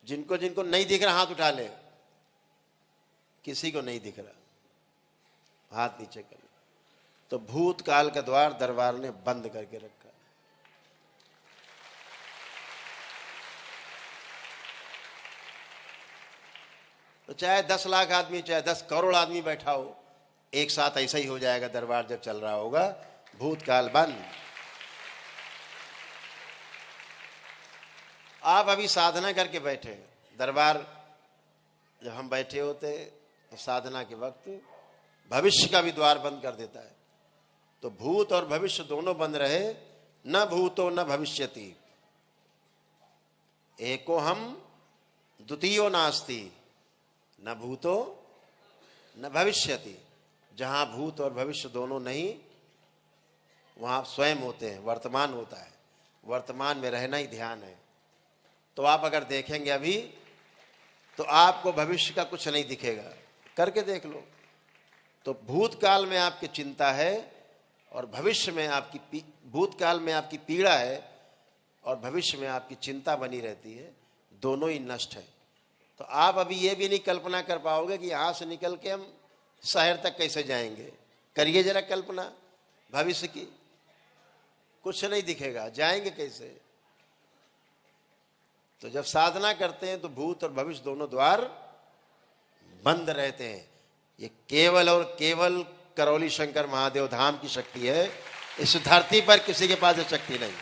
जिनको जिनको नहीं दिख रहा हाथ उठा ले। किसी को नहीं दिख रहा, हाथ नीचे कर। तो भूतकाल का द्वार दरबार ने बंद करके रखा। तो चाहे 10 लाख आदमी, चाहे 10 करोड़ आदमी बैठा हो, एक साथ ऐसा ही हो जाएगा। दरबार जब चल रहा होगा, भूतकाल बंद। आप अभी साधना करके बैठे, दरबार जब हम बैठे होते तो साधना के वक्त भविष्य का भी द्वार बंद कर देता है। तो भूत और भविष्य दोनों बंद रहे। न भूतो न भविष्यति, एको हम द्वितीयो नास्ति, न भूतो न भविष्यति। जहां भूत और भविष्य दोनों नहीं, वहां स्वयं होते हैं, वर्तमान होता है। वर्तमान में रहना ही ध्यान है। तो आप अगर देखेंगे अभी, तो आपको भविष्य का कुछ नहीं दिखेगा। करके देख लो। तो भूतकाल में आपकी चिंता है और भविष्य में आपकी, भूतकाल में आपकी पीड़ा है और भविष्य में आपकी चिंता बनी रहती है। दोनों ही नष्ट है। तो आप अभी ये भी नहीं कल्पना कर पाओगे कि यहां से निकल के हम शहर तक कैसे जाएंगे। करिए जरा कल्पना भविष्य की, कुछ नहीं दिखेगा, जाएंगे कैसे। तो जब साधना करते हैं तो भूत और भविष्य दोनों द्वार बंद रहते हैं। ये केवल और केवल करौली शंकर महादेव धाम की शक्ति है। इस धरती पर किसी के पास ये शक्ति नहीं।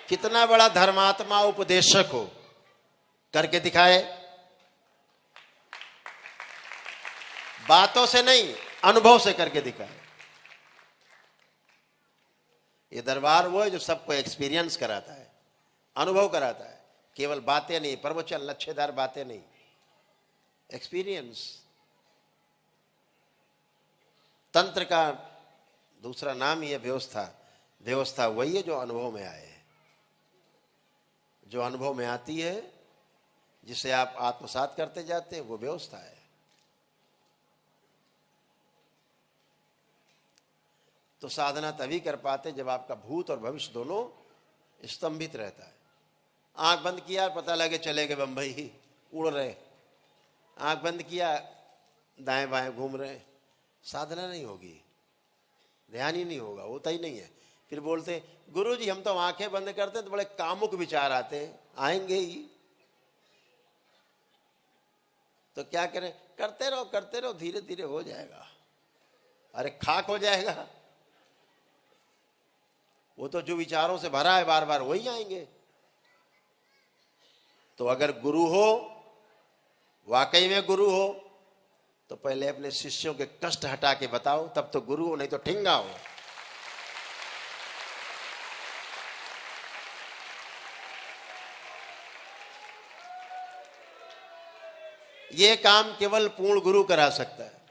कितना बड़ा धर्मात्मा उपदेशक हो, करके दिखाए। बातों से नहीं, अनुभव से करके दिखाए। ये दरबार वो है जो सबको एक्सपीरियंस कराता है, अनुभव कराता है। केवल बातें नहीं, प्रवचन लच्छेदार बातें नहीं, एक्सपीरियंस। तंत्र का दूसरा नाम ही है व्यवस्था। व्यवस्था वही है जो अनुभव में आए, जो अनुभव में आती है, जिसे आप आत्मसात करते जाते हैं, वो व्यवस्था है। तो साधना तभी कर पाते जब आपका भूत और भविष्य दोनों स्तंभित रहता है। आंख बंद किया, पता लगे चले गए बंबई, उड़ रहे। आंख बंद किया, दाएं बाएं घूम रहे, साधना नहीं होगी, ध्यान ही नहीं होगा, होता ही नहीं है। फिर बोलते गुरु जी हम तो आंखें बंद करते हैं तो बड़े कामुक विचार आते हैं। आएंगे ही, तो क्या करें? करते रहो, धीरे धीरे हो जाएगा। अरे खाक हो जाएगा। वो तो जो विचारों से भरा है बार बार वही आएंगे। तो अगर गुरु हो, वाकई में गुरु हो, तो पहले अपने शिष्यों के कष्ट हटा के बताओ, तब तो गुरु हो, नहीं तो ठिंगा हो। ये काम केवल पूर्ण गुरु करा सकता है,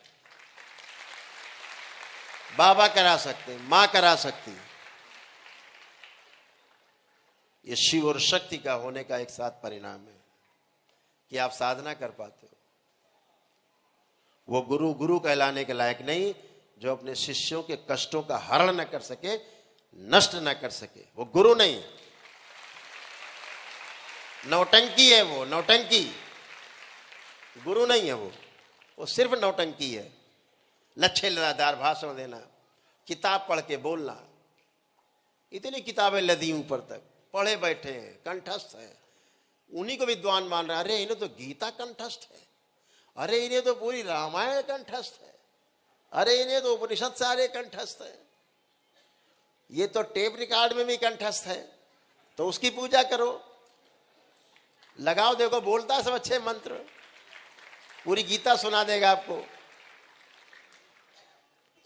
बाबा करा सकते हैं, मां करा सकती है। ये शिव और शक्ति का होने का एक साथ परिणाम है कि आप साधना कर पाते हो। वो गुरु गुरु कहलाने के लायक नहीं जो अपने शिष्यों के कष्टों का हरण न कर सके, नष्ट न कर सके। वो गुरु नहीं, नौटंकी है। वो नौटंकी, गुरु नहीं है। वो सिर्फ नौटंकी है। लच्छेदार भाषण देना, किताब पढ़ के बोलना। इतनी किताबें लदी ऊपर तक, पढ़े बैठे हैं, कंठस्थ है, उन्हीं को विद्वान मान रहा है। अरे इन्हें तो गीता कंठस्थ है, अरे इन्हें तो पूरी रामायण कंठस्थ है, अरे इन्हें तो उपनिषद सारे कंठस्थ है, ये तो टेप रिकॉर्ड में भी कंठस्थ है, तो उसकी पूजा करो। लगाओ, देखो बोलता सब अच्छे मंत्र, पूरी गीता सुना देगा आपको।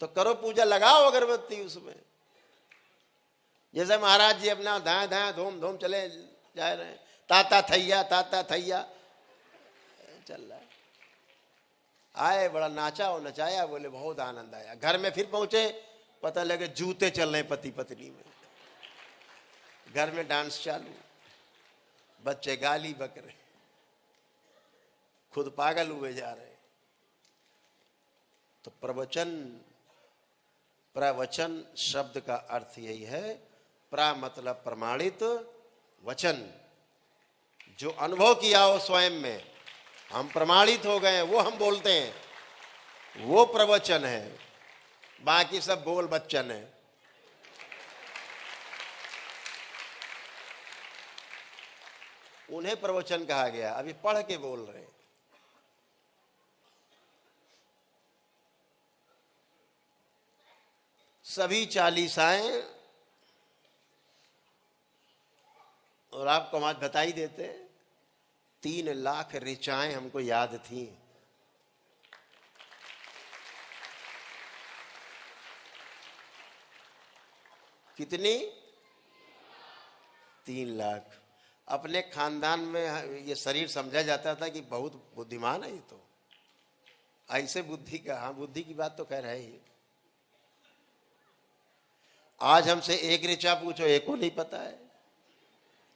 तो करो पूजा, लगाओ अगरबत्ती उसमें। जैसे महाराज जी अपना धाया धाया धूम धूम चले जा रहे हैं, ताता थैया चल रहा है। आए, बड़ा नाचा और नचाया, बोले बहुत आनंद आया। घर में फिर पहुंचे, पता लगे जूते चल रहे पति पत्नी में। घर में डांस चालू, बच्चे गाली बक रहे, खुद पागल हुए जा रहे। तो प्रवचन शब्द का अर्थ यही है। प्रा मतलब प्रमाणित, वचन जो अनुभव किया हो स्वयं में, हम प्रमाणित हो गए, वो हम बोलते हैं, वो प्रवचन है। बाकी सब बोल बच्चन है। उन्हें प्रवचन कहा गया। अभी पढ़ के बोल रहे हैं। सभी चालीसाएं, और आपको हम आज बता ही देते, 3 लाख ऋचाएं हमको याद थी। कितनी? 3 लाख। अपने खानदान में ये शरीर समझा जाता था कि बहुत बुद्धिमान है ये, तो ऐसे बुद्धि का। हाँ, बुद्धि की बात तो खैर है ही। आज हमसे एक ऋचा पूछो, एक को नहीं पता है।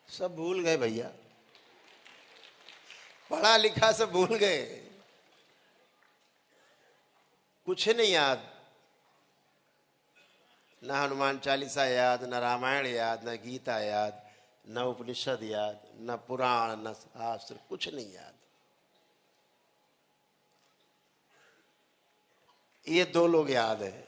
सब भूल गए भैया, पढ़ा लिखा सब भूल गए, कुछ नहीं याद। न हनुमान चालीसा याद, न रामायण याद, न गीता याद, न उपनिषद याद, न पुराण, न शास्त्र, कुछ नहीं याद। ये 2 लोग याद है।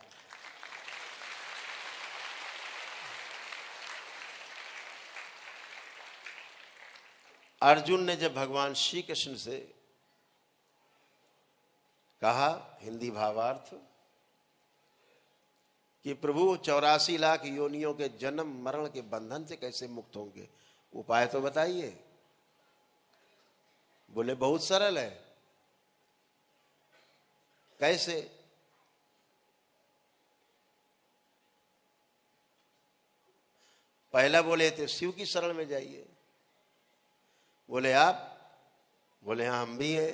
अर्जुन ने जब भगवान श्री कृष्ण से कहा, हिंदी भावार्थ, कि प्रभु 84 लाख योनियों के जन्म मरण के बंधन से कैसे मुक्त होंगे, उपाय तो बताइए। बोले बहुत सरल है। कैसे? पहला बोले थे शिव की शरण में जाइए। बोले आप? बोले हाँ हम भी हैं।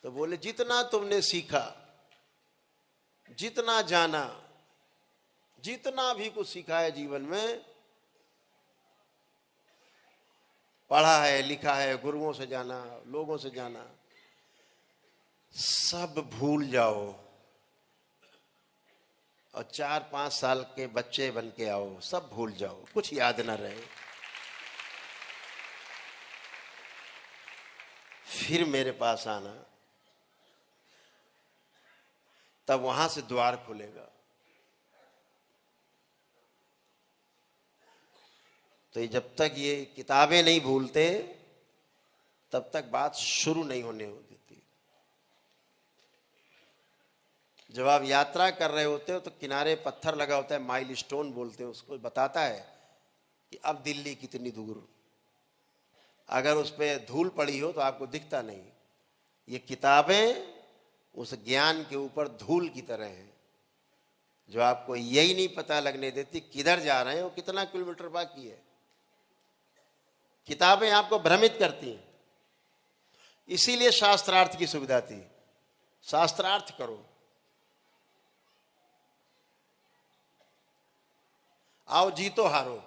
तो बोले जितना तुमने सीखा, जितना जाना, जितना भी कुछ सीखा है जीवन में, पढ़ा है, लिखा है, गुरुओं से जाना, लोगों से जाना, सब भूल जाओ और 4-5 साल के बच्चे बन के आओ, सब भूल जाओ, कुछ याद ना रहे। फिर मेरे पास आना, तब वहां से द्वार खुलेगा। तो ये जब तक ये किताबें नहीं भूलते, तब तक बात शुरू नहीं होने देती। जब आप यात्रा कर रहे होते हो तो किनारे पत्थर लगा होता है, माइलस्टोन बोलते हैं उसको, बताता है कि अब दिल्ली कितनी दूर। अगर उस पर धूल पड़ी हो तो आपको दिखता नहीं। ये किताबें उस ज्ञान के ऊपर धूल की तरह हैं, जो आपको यही नहीं पता लगने देती किधर जा रहे हो, कितना किलोमीटर बाकी है। किताबें आपको भ्रमित करती हैं। इसीलिए शास्त्रार्थ की सुविधा थी। शास्त्रार्थ करो, आओ जीतो हारो।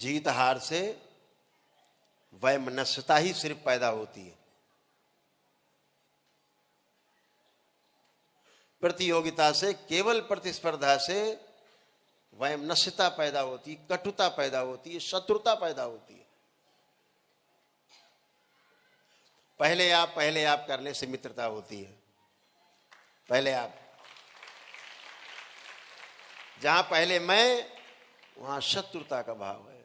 जीत हार से वैमनस्यता ही सिर्फ पैदा होती है। प्रतियोगिता से, केवल प्रतिस्पर्धा से वैमनस्यता पैदा होती है, कटुता पैदा होती है, शत्रुता पैदा होती है। पहले आप करने से मित्रता होती है। पहले आप, जहां पहले मैं, वहां शत्रुता का भाव है।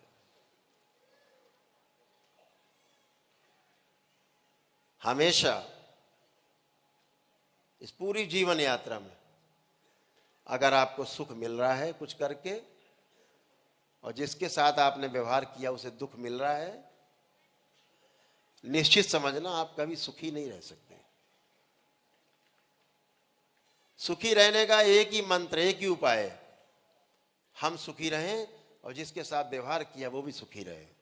हमेशा इस पूरी जीवन यात्रा में अगर आपको सुख मिल रहा है कुछ करके, और जिसके साथ आपने व्यवहार किया उसे दुख मिल रहा है, निश्चित समझना आप कभी सुखी नहीं रह सकते। सुखी रहने का एक ही मंत्र, एक ही उपाय है, हम सुखी रहें और जिसके साथ व्यवहार किया वो भी सुखी रहे।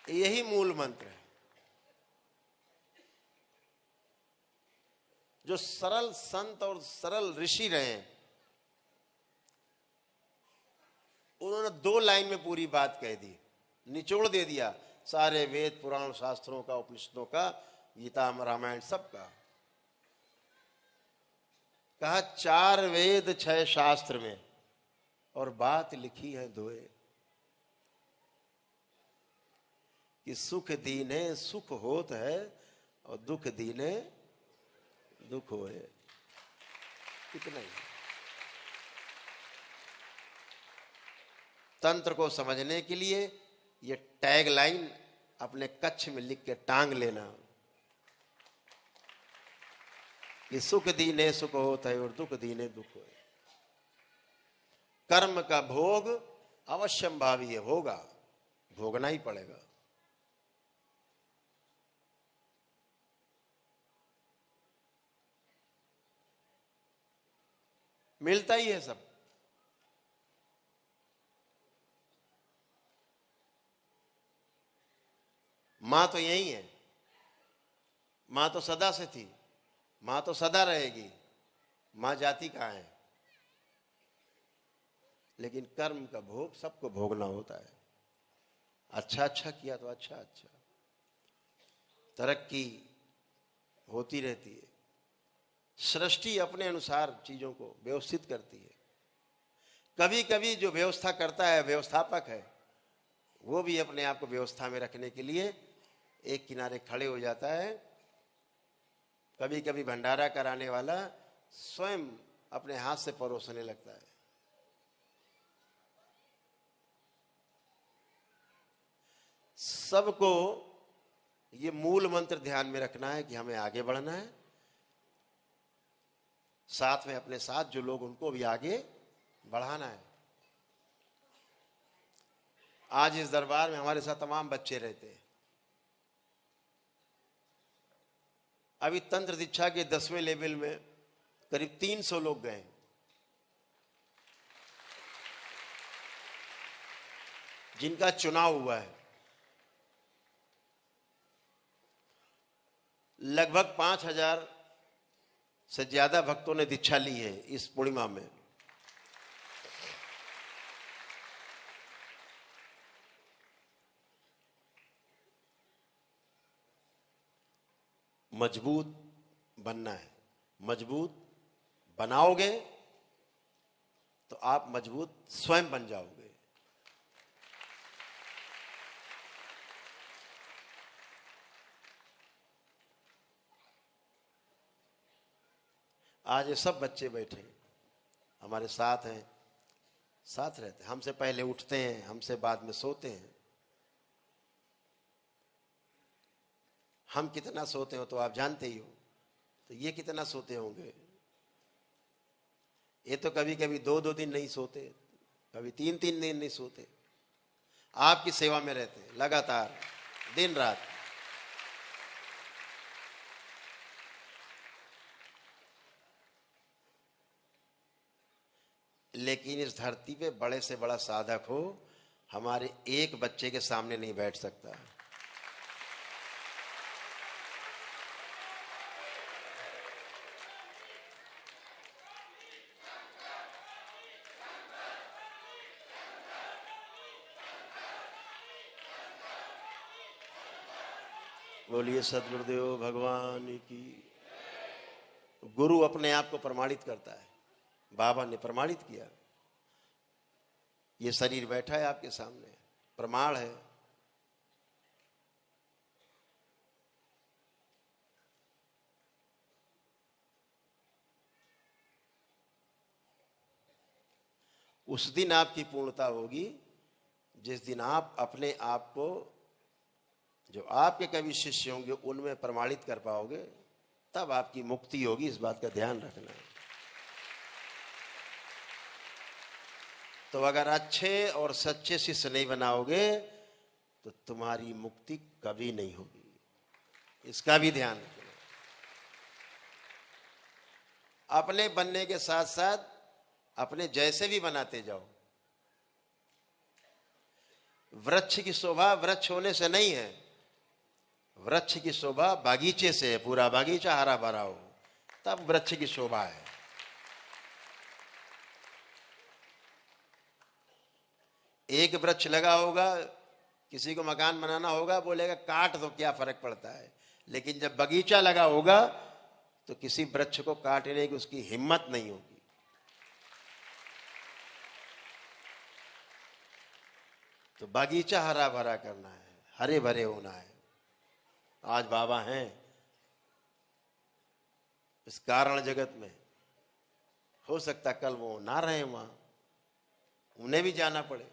यही मूल मंत्र है। जो सरल संत और सरल ऋषि रहे, उन्होंने 2 लाइन में पूरी बात कह दी, निचोड़ दे दिया सारे वेद पुराण शास्त्रों का, उपनिषदों का, गीता रामायण सबका। कहा 4 वेद 6 शास्त्र में और बात लिखी है 2, कि सुख दीने सुख होत है और दुख दीने दुख होए। इतना ही। तंत्र को समझने के लिए ये टैग लाइन अपने कच्छ में लिख के टांग लेना कि सुख दीने सुख होता है और दुख दीने दुख होए। कर्म का भोग अवश्यंभावी है, होगा, भोगना ही पड़ेगा। मिलता ही है सब। मां तो यही है, मां तो सदा से थी, मां तो सदा रहेगी, मां जाती कहां है। लेकिन कर्म का भोग सबको भोगना होता है। अच्छा किया तो अच्छा, तरक्की होती रहती है। सृष्टि अपने अनुसार चीजों को व्यवस्थित करती है। कभी कभी जो व्यवस्था करता है, व्यवस्थापक है, वो भी अपने आप को व्यवस्था में रखने के लिए एक किनारे खड़े हो जाता है कभी कभी भंडारा कराने वाला स्वयं अपने हाथ से परोसने लगता है। सबको ये मूल मंत्र ध्यान में रखना है कि हमें आगे बढ़ना है, साथ में अपने साथ जो लोग उनको भी आगे बढ़ाना है। आज इस दरबार में हमारे साथ तमाम बच्चे रहते हैं। अभी तंत्र दीक्षा के 10वें लेवल में करीब 300 लोग गए, जिनका चुनाव हुआ है। लगभग 5000 से ज्यादा भक्तों ने दीक्षा ली है इस पूर्णिमा में। मजबूत बनना है, मजबूत बनाओगे तो आप मजबूत स्वयं बन जाओगे। आज ये सब बच्चे बैठे हमारे साथ हैं, साथ रहते हैं, हमसे पहले उठते हैं, हमसे बाद में सोते हैं। हम कितना सोते हो तो आप जानते ही हो, तो ये कितना सोते होंगे। ये तो कभी कभी 2-2 दिन नहीं सोते, कभी 3-3 दिन नहीं सोते, आपकी सेवा में रहते हैं लगातार दिन रात। लेकिन इस धरती पे बड़े से बड़ा साधक हो, हमारे एक बच्चे के सामने नहीं बैठ सकता। बोलिए सद्गुरुदेव भगवान की। गुरु अपने आप को प्रमाणित करता है, बाबा ने प्रमाणित किया। ये शरीर बैठा है आपके सामने, प्रमाण है। उस दिन आपकी पूर्णता होगी जिस दिन आप अपने आप को, जो आपके कभी शिष्य होंगे उनमें प्रमाणित कर पाओगे, तब आपकी मुक्ति होगी। इस बात का ध्यान रखना है। तो अगर अच्छे और सच्चे शिष्य नहीं बनाओगे तो तुम्हारी मुक्ति कभी नहीं होगी, इसका भी ध्यान रखना। अपने बनने के साथ साथ अपने जैसे भी बनाते जाओ। वृक्ष की शोभा वृक्ष होने से नहीं है, वृक्ष की शोभा बागीचे से है। पूरा बागीचा हरा भरा हो तब वृक्ष की शोभा है। एक वृक्ष लगा होगा, किसी को मकान बनाना होगा, बोलेगा काट दो क्या फर्क पड़ता है। लेकिन जब बगीचा लगा होगा तो किसी वृक्ष को काटने की उसकी हिम्मत नहीं होगी। तो बागीचा हरा भरा करना है, हरे भरे होना है। आज बाबा हैं इस कारण जगत में, हो सकता कल वो ना रहे वहां, उन्हें भी जाना पड़े।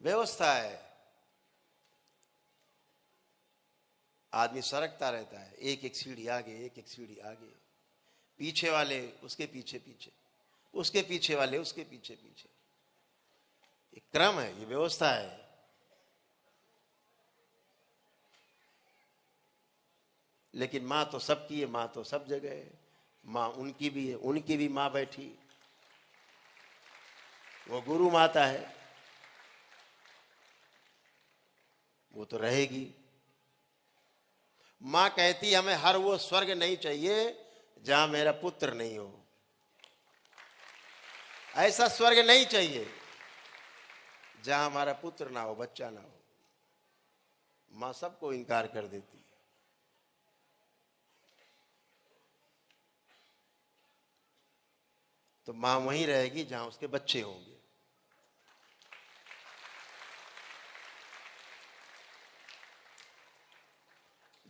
व्यवस्था है, आदमी सरकता रहता है, एक एक सीढ़ी आगे, एक एक सीढ़ी आगे, पीछे वाले उसके पीछे पीछे, उसके पीछे वाले उसके पीछे पीछे। ये क्रम है, ये व्यवस्था है। लेकिन माँ तो सबकी है, माँ तो सब जगह है। माँ उनकी भी है, उनकी भी माँ बैठी, वो गुरु माता है, वो तो रहेगी। माँ कहती हमें हर वो स्वर्ग नहीं चाहिए जहां मेरा पुत्र नहीं हो। ऐसा स्वर्ग नहीं चाहिए जहां हमारा पुत्र ना हो, बच्चा ना हो। माँ सबको इनकार कर देती है। तो माँ वहीं रहेगी जहां उसके बच्चे होंगे।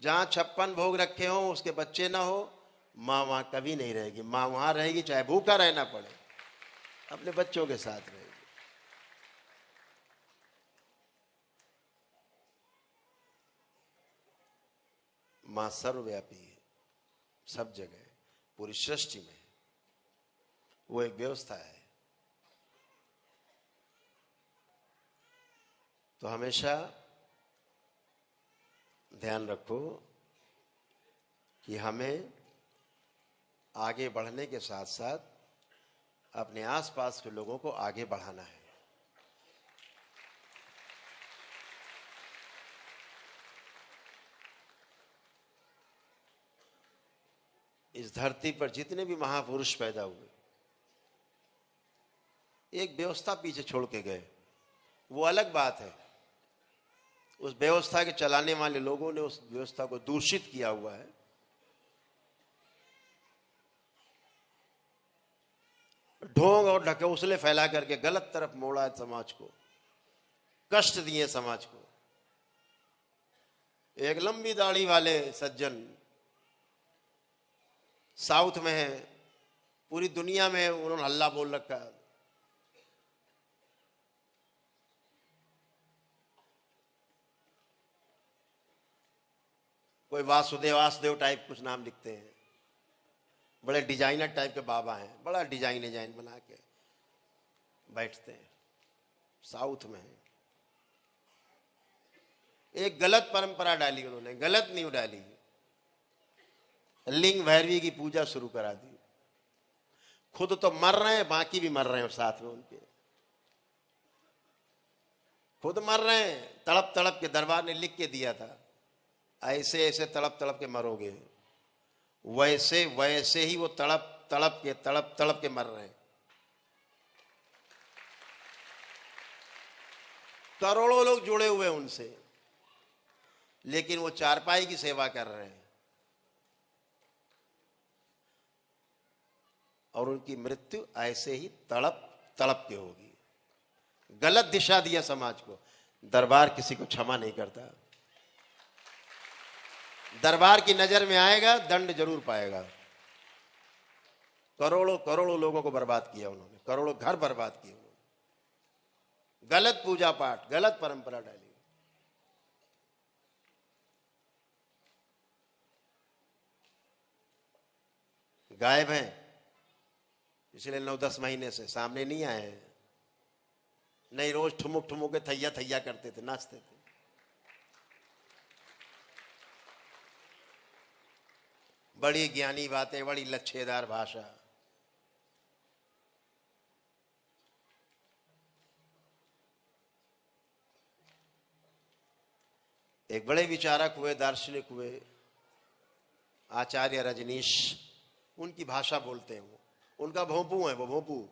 जहां 56 भोग रखे हो उसके बच्चे ना हो, माँ वहां कभी नहीं रहेगी। माँ वहां रहेगी चाहे भूखा रहना पड़े, अपने बच्चों के साथ रहेगी। माँ सर्वव्यापी है, सब जगह, पूरी सृष्टि में। वो एक व्यवस्था है। तो हमेशा ध्यान रखो कि हमें आगे बढ़ने के साथ साथ अपने आसपास के लोगों को आगे बढ़ाना है। इस धरती पर जितने भी महापुरुष पैदा हुए, एक व्यवस्था पीछे छोड़ के गए, वो अलग बात है। उस व्यवस्था के चलाने वाले लोगों ने उस व्यवस्था को दूषित किया हुआ है। ढोंग और ढकोसले फैला करके गलत तरफ मोड़ा है समाज को, कष्ट दिए समाज को। एक लंबी दाढ़ी वाले सज्जन साउथ में है, पूरी दुनिया में उन्होंने हल्ला बोल रखा है। कोई वासुदेव टाइप कुछ नाम लिखते हैं, बड़े डिजाइनर टाइप के बाबा हैं, बड़ा डिजाइन बना के बैठते हैं, साउथ में है। एक गलत परंपरा डाली उन्होंने, गलत नहीं डाली, लिंग भैरवी की पूजा शुरू करा दी। खुद तो मर रहे हैं, बाकी भी मर रहे हैं साथ में उनके। खुद मर रहे हैं, तड़प तड़प के। दरबार ने लिख के दिया था, ऐसे ऐसे तड़प तड़प के मरोगे। वैसे वैसे ही वो तड़प तड़प के मर रहे हैं। करोड़ों लोग जुड़े हुए हैं उनसे, लेकिन वो चारपाई की सेवा कर रहे हैं। और उनकी मृत्यु ऐसे ही तड़प तड़प के होगी। गलत दिशा दिया समाज को। दरबार किसी को क्षमा नहीं करता। दरबार की नजर में आएगा, दंड जरूर पाएगा। करोड़ों करोड़ों लोगों को बर्बाद किया उन्होंने, करोड़ों घर बर्बाद किए उन्होंने। गलत पूजा पाठ, गलत परंपरा डाली। गायब हैं पिछले 9-10 महीने से, सामने नहीं आए हैं। नहीं, रोज ठुमुक ठुमुक के थैया थैया करते थे, नाचते थे। बड़ी ज्ञानी बातें, बड़ी लच्छेदार भाषा। एक बड़े विचारक हुए, दार्शनिक हुए, आचार्य रजनीश, उनकी भाषा बोलते हैं वो। उनका भोंपू है वो, भोंपू।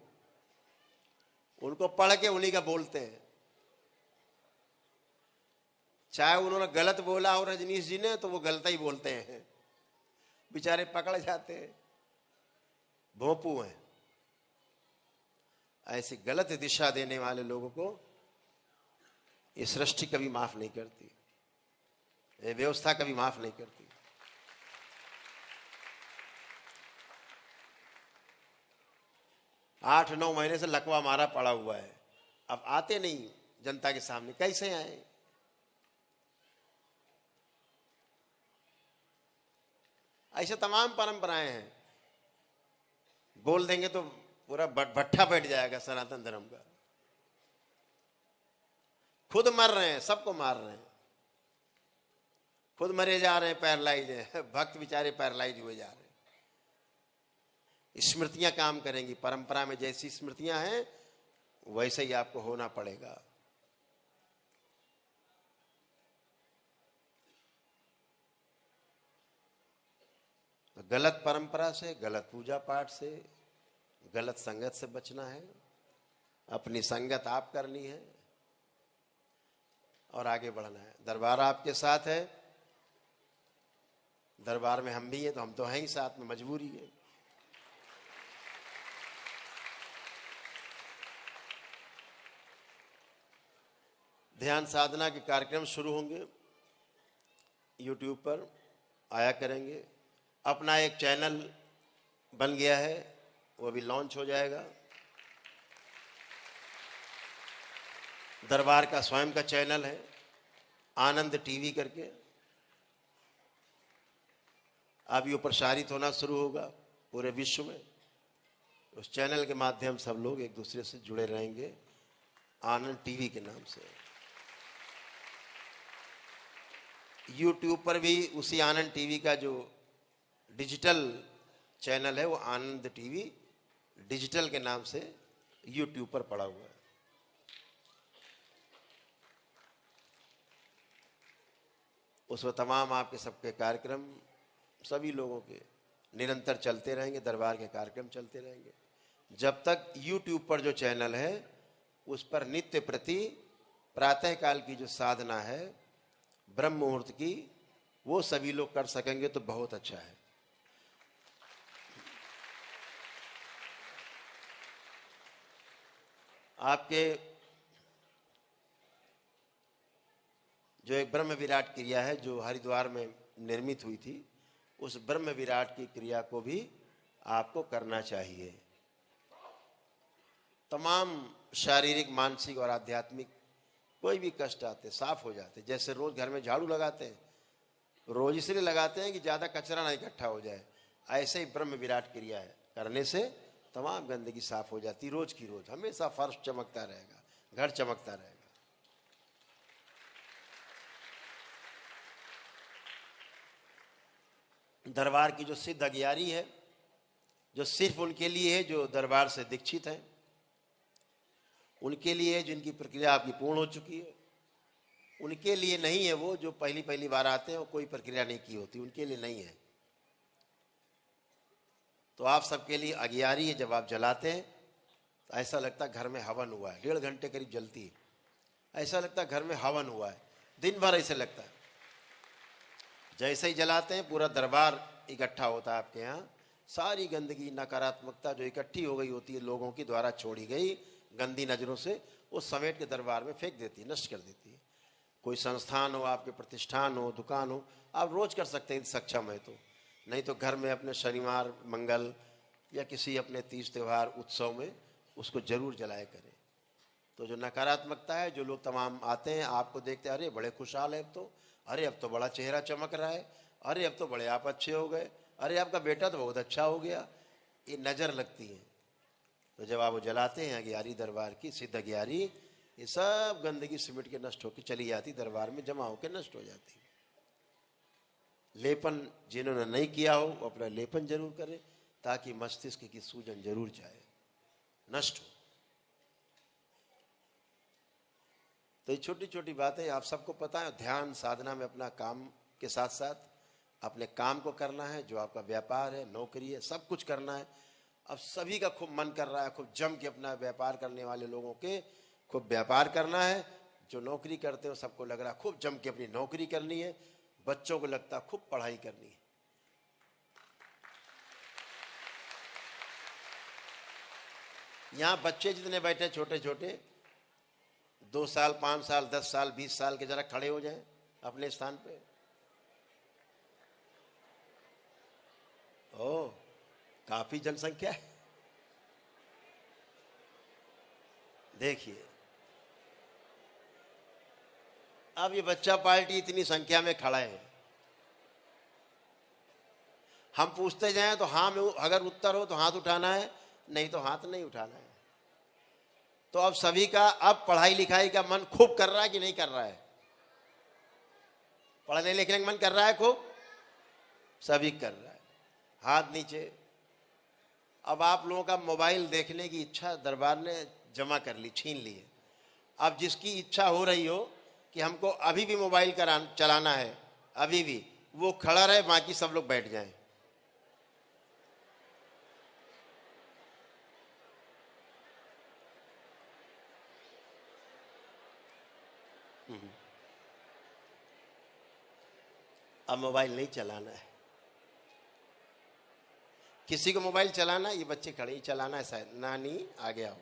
उनको पढ़ के उन्हीं का बोलते हैं। चाहे उन्होंने गलत बोला हो रजनीश जी ने, तो वो गलत ही बोलते हैं, बेचारे पकड़ जाते हैं। भोंपू हैं। ऐसी गलत दिशा देने वाले लोगों को ये सृष्टि कभी माफ नहीं करती, ये व्यवस्था कभी माफ नहीं करती। आठ 9 महीने से लकवा मारा पड़ा हुआ है। अब आते नहीं जनता के सामने, कैसे आए? ऐसे तमाम परंपराएं हैं। बोल देंगे तो पूरा भट्ठा बैठ जाएगा सनातन धर्म का। खुद मर रहे हैं, सबको मार रहे हैं। खुद मरे जा रहे हैं, पैरालाइज है। भक्त बेचारे पैरालाइज हुए जा रहे हैं। स्मृतियां काम करेंगी। परंपरा में जैसी स्मृतियां हैं वैसे ही आपको होना पड़ेगा। तो गलत परंपरा से, गलत पूजा पाठ से, गलत संगत से बचना है। अपनी संगत आप करनी है और आगे बढ़ना है। दरबार आपके साथ है, दरबार में हम भी हैं, तो हम तो हैं ही साथ में, मजबूरी है। ध्यान साधना के कार्यक्रम शुरू होंगे। YouTube पर आया करेंगे। अपना एक चैनल बन गया है, वो भी लॉन्च हो जाएगा। दरबार का स्वयं का चैनल है, आनंद टीवी करके। अब ये प्रसारित होना शुरू होगा पूरे विश्व में। उस चैनल के माध्यम सब लोग एक दूसरे से जुड़े रहेंगे, आनंद टीवी के नाम से। YouTube पर भी उसी आनंद टीवी का जो डिजिटल चैनल है, वो आनंद टीवी डिजिटल के नाम से YouTube पर पड़ा हुआ है। उसमें तमाम आपके सबके कार्यक्रम, सभी लोगों के निरंतर चलते रहेंगे। दरबार के कार्यक्रम चलते रहेंगे जब तक YouTube पर जो चैनल है उस पर नित्य प्रति प्रातःकाल की जो साधना है ब्रह्म मुहूर्त की, वो सभी लोग कर सकेंगे तो बहुत अच्छा है। आपके जो एक ब्रह्म विराट क्रिया है जो हरिद्वार में निर्मित हुई थी, उस ब्रह्म विराट की क्रिया को भी आपको करना चाहिए। तमाम शारीरिक, मानसिक और आध्यात्मिक कोई भी कष्ट आते साफ हो जाते। जैसे रोज घर में झाड़ू लगाते हैं, रोज इसलिए लगाते हैं कि ज्यादा कचरा ना इकट्ठा हो जाए, ऐसे ही ब्रह्म विराट क्रिया है, करने से तमाम गंदगी साफ हो जाती। रोज की रोज हमेशा फर्श चमकता रहेगा, घर चमकता रहेगा। दरबार की जो सिद्ध अगियारी है, जो सिर्फ उनके लिए है जो दरबार से दीक्षित हैं, उनके लिए जिनकी प्रक्रिया आपकी पूर्ण हो चुकी है, उनके लिए नहीं है। वो जो पहली पहली बार आते हैं और कोई प्रक्रिया नहीं की होती, उनके लिए नहीं है। तो आप सबके लिए अगियारी है। जब आप जलाते हैं तो ऐसा लगता है घर में हवन हुआ है। 1.5 घंटे करीब जलती है, ऐसा लगता है घर में हवन हुआ है। दिन भर ऐसे लगता है। जैसे ही जलाते हैं पूरा दरबार इकट्ठा होता है आपके यहाँ। सारी गंदगी, नकारात्मकता जो इकट्ठी हो गई होती है, लोगों की द्वारा छोड़ी गई गंदी नजरों से, वो समेट के दरबार में फेंक देती है, नष्ट कर देती है। कोई संस्थान हो, आपके प्रतिष्ठान हो, दुकान हो, आप रोज कर सकते हैं सक्षम है तो। नहीं तो घर में अपने शनिवार, मंगल या किसी अपने तीज त्योहार, उत्सव में उसको जरूर जलाया करें। तो जो नकारात्मकता है, जो लोग तमाम आते हैं आपको देखते हैं, अरे बड़े खुशहाल है अब तो, अरे अब तो बड़ा चेहरा चमक रहा है, अरे अब तो बड़े आप अच्छे हो गए, अरे आपका बेटा तो बहुत अच्छा हो गया, ये नज़र लगती है। तो जब आप वो जलाते हैं अगियारी दरबार की, सिद्ध अगियारी, ये सब गंदगी सिमट के नष्ट होकर चली जाती, दरबार में जमा होकर नष्ट हो जाती। लेपन जिन्होंने नहीं किया हो वो अपना लेपन जरूर करें, ताकि मस्तिष्क की सूजन जरूर जाए, नष्ट हो। तो ये छोटी छोटी बातें आप सबको पता है। ध्यान साधना में अपना काम के साथ साथ अपने काम को करना है, जो आपका व्यापार है, नौकरी है, सब कुछ करना है। अब सभी का खूब मन कर रहा है, खूब जम के अपना व्यापार करने वाले लोगों के खूब व्यापार करना है। जो नौकरी करते हो सबको लग रहा है खूब जम के अपनी नौकरी करनी है। बच्चों को लगता है खूब पढ़ाई करनी है। यहाँ बच्चे जितने बैठे छोटे छोटे, 2 साल, 5 साल, 10 साल, 20 साल के, जरा खड़े हो जाएं अपने स्थान पे। ओ, काफी जनसंख्या है। देखिए, अब ये बच्चा पार्टी इतनी संख्या में खड़ा है, हम पूछते जाएं तो हाँ में अगर उत्तर हो तो हाथ उठाना है, नहीं तो हाथ नहीं उठाना है। तो अब सभी का अब पढ़ाई लिखाई का मन खूब कर रहा है कि नहीं कर रहा है? पढ़ने लिखने का मन कर रहा है खूब, सभी कर रहा है। हाथ नीचे। अब आप लोगों का मोबाइल देखने की इच्छा दरबार ने जमा कर ली, छीन ली है। अब जिसकी इच्छा हो रही हो कि हमको अभी भी मोबाइल चलाना है, अभी भी, वो खड़ा रहे, बाकी सब लोग बैठ जाएं। अब मोबाइल नहीं चलाना है। किसी को मोबाइल चलाना, ये बच्चे खड़े ही चलाना है शायद। नानी आगे आओ,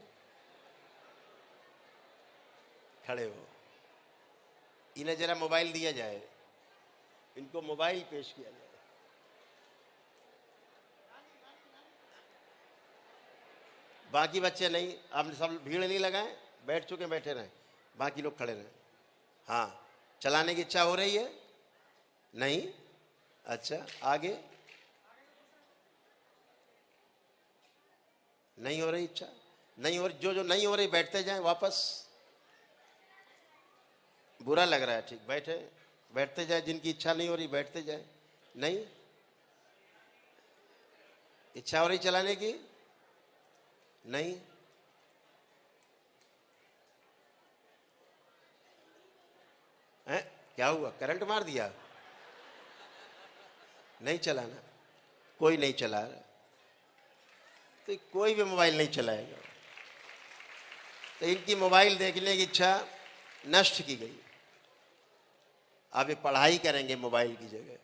खड़े हो, इन्हें जरा मोबाइल दिया जाए। इनको मोबाइल पेश किया जाए। बाकी बच्चे नहीं, आपने सब भीड़ नहीं लगाए, बैठ चुके बैठे रहे, बाकी लोग खड़े रहे। हाँ, चलाने की इच्छा हो रही है? नहीं? अच्छा, आगे नहीं हो रही इच्छा, नहीं हो रही, जो नहीं हो रही बैठते जाएं वापस। बुरा लग रहा है, ठीक, बैठते जाए, जिनकी इच्छा नहीं हो रही बैठते जाए। नहीं इच्छा हो रही चलाने की? नहीं, है क्या हुआ, करंट मार दिया? नहीं चलाना, कोई नहीं चला रहा, तो कोई भी मोबाइल नहीं चलाएगा। तो इनकी मोबाइल देखने की इच्छा नष्ट की गई। अब ये पढ़ाई करेंगे मोबाइल की जगह।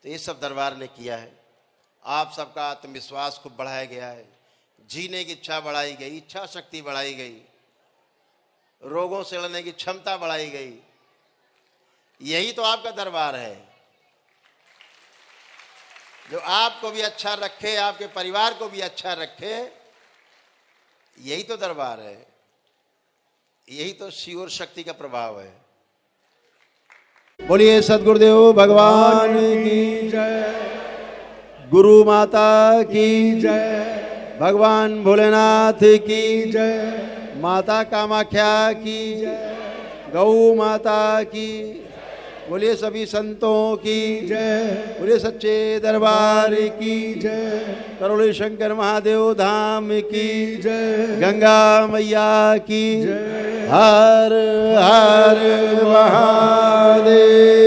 तो ये सब दरबार ने किया है। आप सबका आत्मविश्वास को बढ़ाया गया है, जीने की इच्छा बढ़ाई गई, इच्छा शक्ति बढ़ाई गई, रोगों से लड़ने की क्षमता बढ़ाई गई। यही तो आपका दरबार है, जो आपको भी अच्छा रखे, आपके परिवार को भी अच्छा रखे। यही तो दरबार है, यही तो शिव और शक्ति का प्रभाव है। बोलिए सद्गुरुदेव भगवान की जय, गुरु माता की जय, भगवान भोलेनाथ की जय, माता कामाख्या की जय, गौ माता की। बोलिए सभी संतों की जय, बोलिए सच्चे दरबार की जय, करोड़े शंकर महादेव धाम की जय, गंगा मैया की जय, हर हर महादेव।